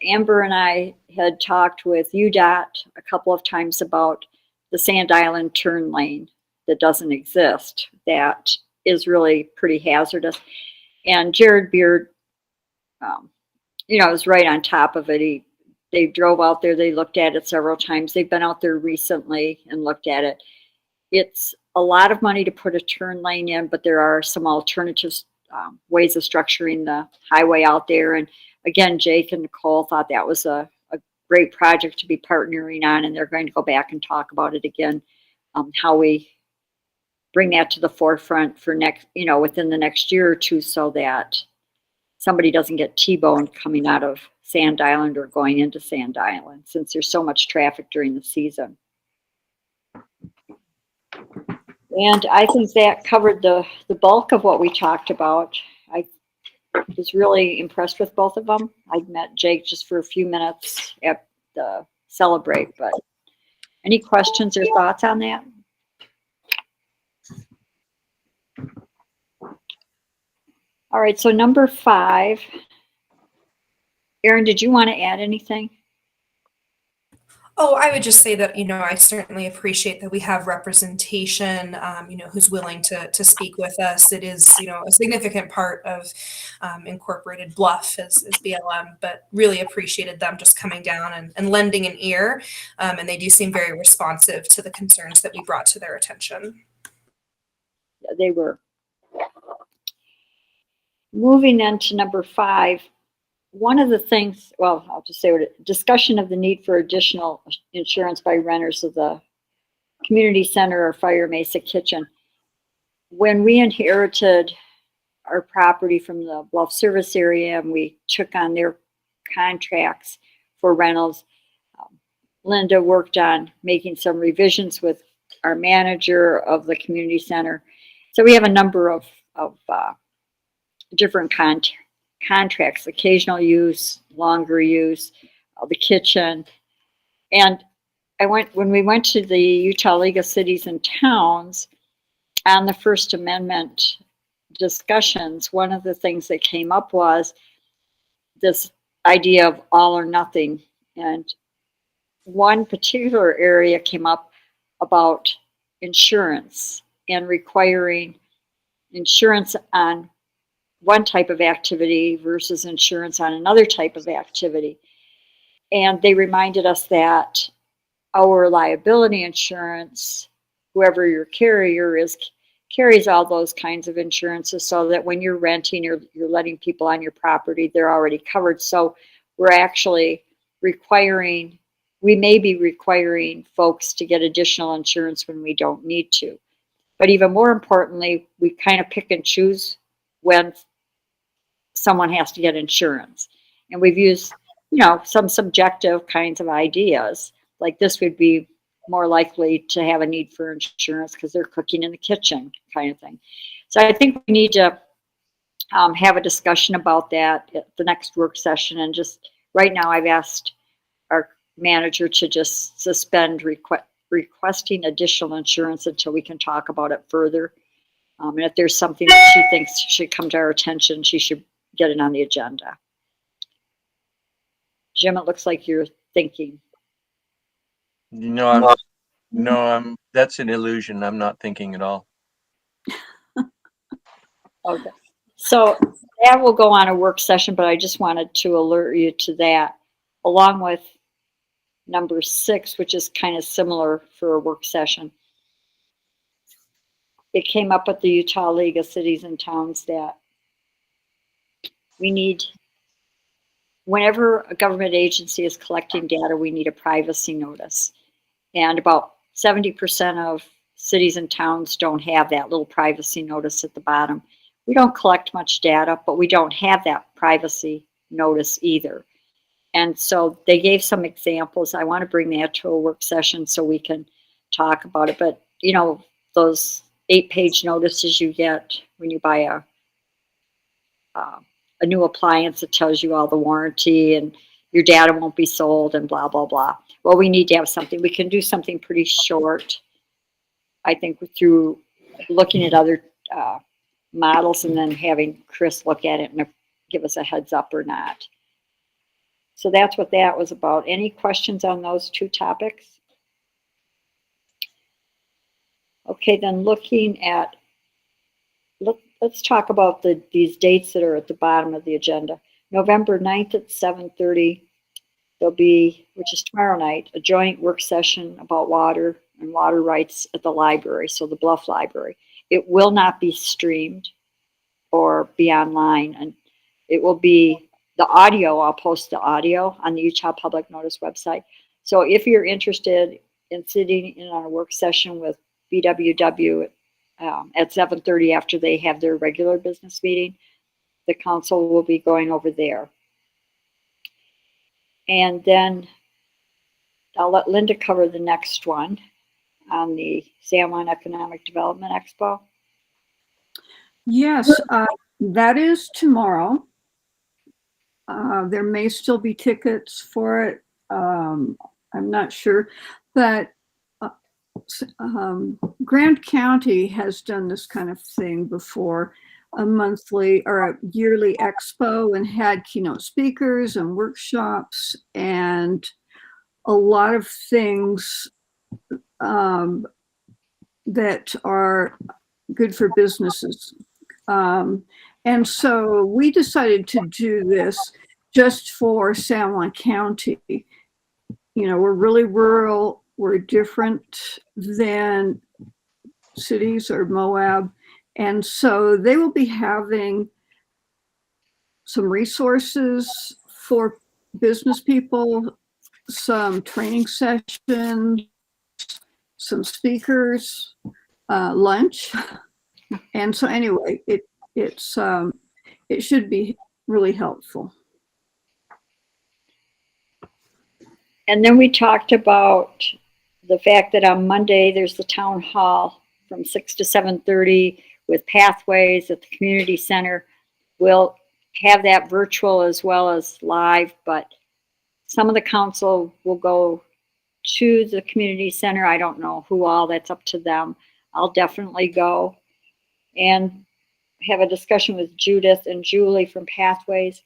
Amber and I had talked with UDOT a couple of times about the Sand Island turn lane that doesn't exist. That is really pretty hazardous. And Jared Beard, is right on top of it. They drove out there. They looked at it several times. They've been out there recently and looked at it. It's a lot of money to put a turn lane in, but there are some alternatives, ways of structuring the highway out there. And again, Jake and Nicole thought that was a great project to be partnering on, and they're going to go back and talk about it again, how we bring that to the forefront for next, within the next year or two, so that somebody doesn't get T-boned coming out of Sand Island or going into Sand Island, since there's so much traffic during the season. And I think that covered the bulk of what we talked about. I was really impressed with both of them. I met Jake just for a few minutes at the Celebrate, but any questions or thoughts on that? All right, so number 5. Erin, did you want to add anything?
Oh, I would just say that, I certainly appreciate that we have representation, who's willing to speak with us. It is, a significant part of incorporated Bluff as BLM, but really appreciated them just coming down and lending an ear. And they do seem very responsive to the concerns that we brought to their attention.
Yeah, they were. Moving on to number 5. One of the things, well, I'll just say discussion of the need for additional insurance by renters of the community center or Fire Mesa Kitchen. When we inherited our property from the Bluff service area and we took on their contracts for rentals, Linda worked on making some revisions with our manager of the community center. So we have a number of different contracts, occasional use, longer use, the kitchen. And when we went to the Utah League of Cities and Towns on the First Amendment discussions, one of the things that came up was this idea of all or nothing. And one particular area came up about insurance and requiring insurance on one type of activity versus insurance on another type of activity. And they reminded us that our liability insurance, whoever your carrier is, carries all those kinds of insurances, so that when you're renting, you're letting people on your property, they're already covered. So we're actually we may be requiring folks to get additional insurance when we don't need to. But even more importantly, we kind of pick and choose when someone has to get insurance. And we've used, some subjective kinds of ideas, like this would be more likely to have a need for insurance because they're cooking in the kitchen, kind of thing. So I think we need to have a discussion about that at the next work session. And just right now, I've asked our manager to just suspend requesting additional insurance until we can talk about it further. And if there's something that she thinks should come to our attention, she should get it on the agenda. Jim, it looks like you're thinking.
That's an illusion. I'm not thinking at all.
Okay. So that will go on a work session, but I just wanted to alert you to that, along with number 6, which is kind of similar for a work session. It came up at the Utah League of Cities and Towns that we need, whenever a government agency is collecting data, we need a privacy notice. And about 70% of cities and towns don't have that little privacy notice at the bottom. We don't collect much data, but we don't have that privacy notice either. And so they gave some examples. I want to bring that to a work session so we can talk about it. But, those 8-page notices you get when you buy a new appliance that tells you all the warranty and your data won't be sold and blah, blah, blah. Well, we need to have something. We can do something pretty short, I think, through looking at other models and then having Chris look at it and give us a heads up or not. So that's what that was about. Any questions on those two topics? Okay, then looking at, let's talk about these dates that are at the bottom of the agenda. November 9th at 7:30, there'll be, which is tomorrow night, a joint work session about water and water rights at the library, so the Bluff Library. It will not be streamed or be online, and it will be the audio. I'll post the audio on the Utah Public Notice website. So if you're interested in sitting in on a work session with BWW at 7:30 after they have their regular business meeting, the council will be going over there. And then I'll let Linda cover the next one on the San Juan Economic Development Expo.
Yes, that is tomorrow. There may still be tickets for it. I'm not sure, but Grant County has done this kind of thing before, a monthly or a yearly expo, and had keynote speakers and workshops and a lot of things that are good for businesses. And so we decided to do this just for San Juan County. You know, we're really rural. We're different than cities or Moab. And so they will be having some resources for business people, some training sessions, some speakers, lunch. And so anyway, it should be really helpful.
And then we talked about the fact that on Monday there's the town hall from 6 to 7:30 with pathways at the community center. We'll have that virtual as well as live, but some of the council will go to the community center. I don't know who all, that's up to them. I'll definitely go and have a discussion with Judith and Julie from Pathways.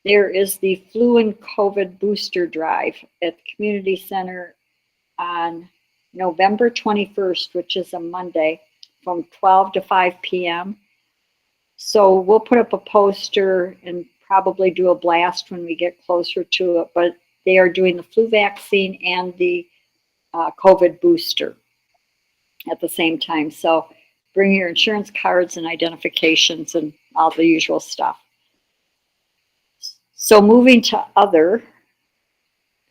There is the flu and COVID booster drive at the community center on November 21st, which is a Monday, from 12 to 5 p.m. So we'll put up a poster and probably do a blast when we get closer to it, but they are doing the flu vaccine and the COVID booster at the same time. So bring your insurance cards and identifications and all the usual stuff. So moving to other,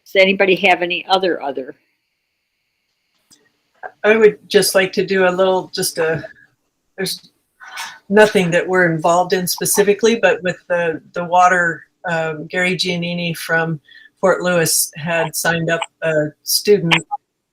does anybody have any other?
I would just like to do a little, there's nothing that we're involved in specifically, but with the water, Gary Giannini from Fort Lewis had signed up a student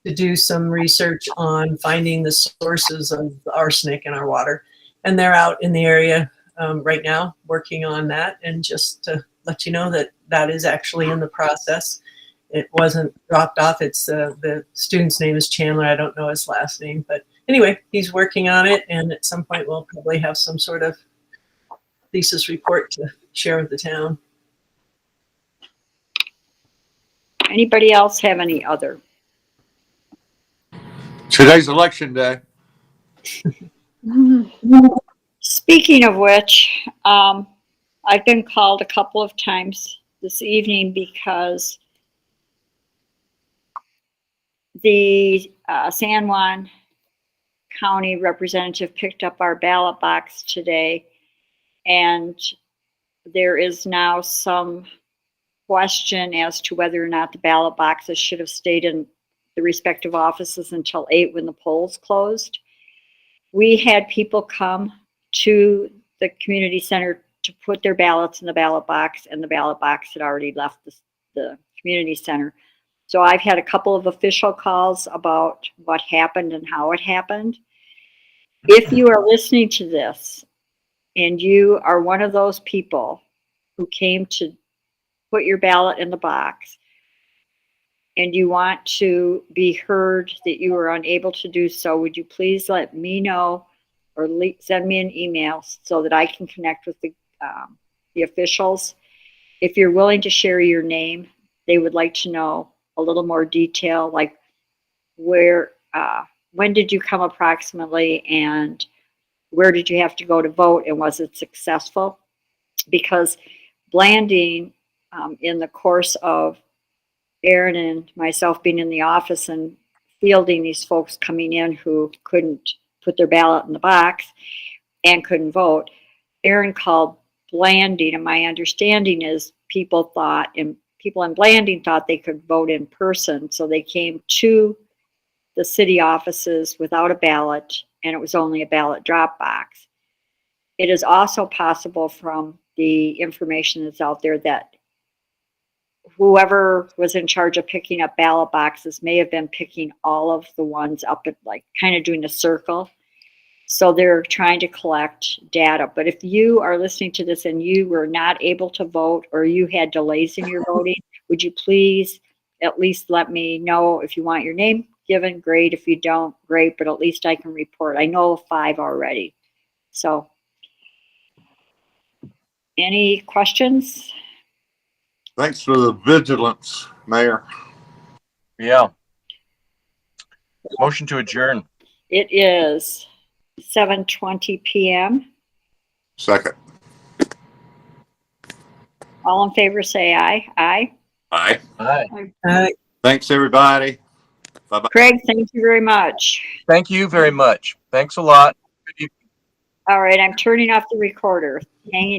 to do some research on finding the sources of arsenic in our water. And they're out in the area right now working on that. And just to let you know that that is actually in the process. It wasn't dropped off. It's the student's name is Chandler. I don't know his last name, but anyway, he's working on it. And at some point we'll probably have some sort of thesis report to share with the town.
Anybody else have any other?
Today's election day.
Speaking of which, I've been called a couple of times this evening because the San Juan County representative picked up our ballot box today, and there is now some question as to whether or not the ballot boxes should have stayed in the respective offices until 8 when the polls closed. We had people come to the community center to put their ballots in the ballot box, and the ballot box had already left the community center. So I've had a couple of official calls about what happened and how it happened. If you are listening to this and you are one of those people who came to put your ballot in the box and you want to be heard that you were unable to do so, would you please let me know or send me an email so that I can connect with the officials? If you're willing to share your name, they would like to know a little more detail, like when did you come approximately, and where did you have to go to vote, and was it successful? Because Blanding, in the course of Aaron and myself being in the office and fielding these folks coming in who couldn't put their ballot in the box and couldn't vote, Aaron called Blanding, and my understanding is people in Blanding thought they could vote in person, so they came to the city offices without a ballot, and it was only a ballot drop box. It is also possible from the information that's out there that whoever was in charge of picking up ballot boxes may have been picking all of the ones up at, like, kind of doing a circle. So they're trying to collect data. But if you are listening to this and you were not able to vote or you had delays in your voting, would you please at least let me know? If you want your name given, great. If you don't, great. But at least I can report. I know of 5 already. So any questions?
Thanks for the vigilance, Mayor.
Yeah. Motion to adjourn.
It is 7:20 p.m.
Second.
All in favor, say aye. Aye.
Aye.
Aye.
Thanks, everybody. Bye-bye.
Craig, thank you very much.
Thank you very much. Thanks a lot.
All right, I'm turning off the recorder. Hang in.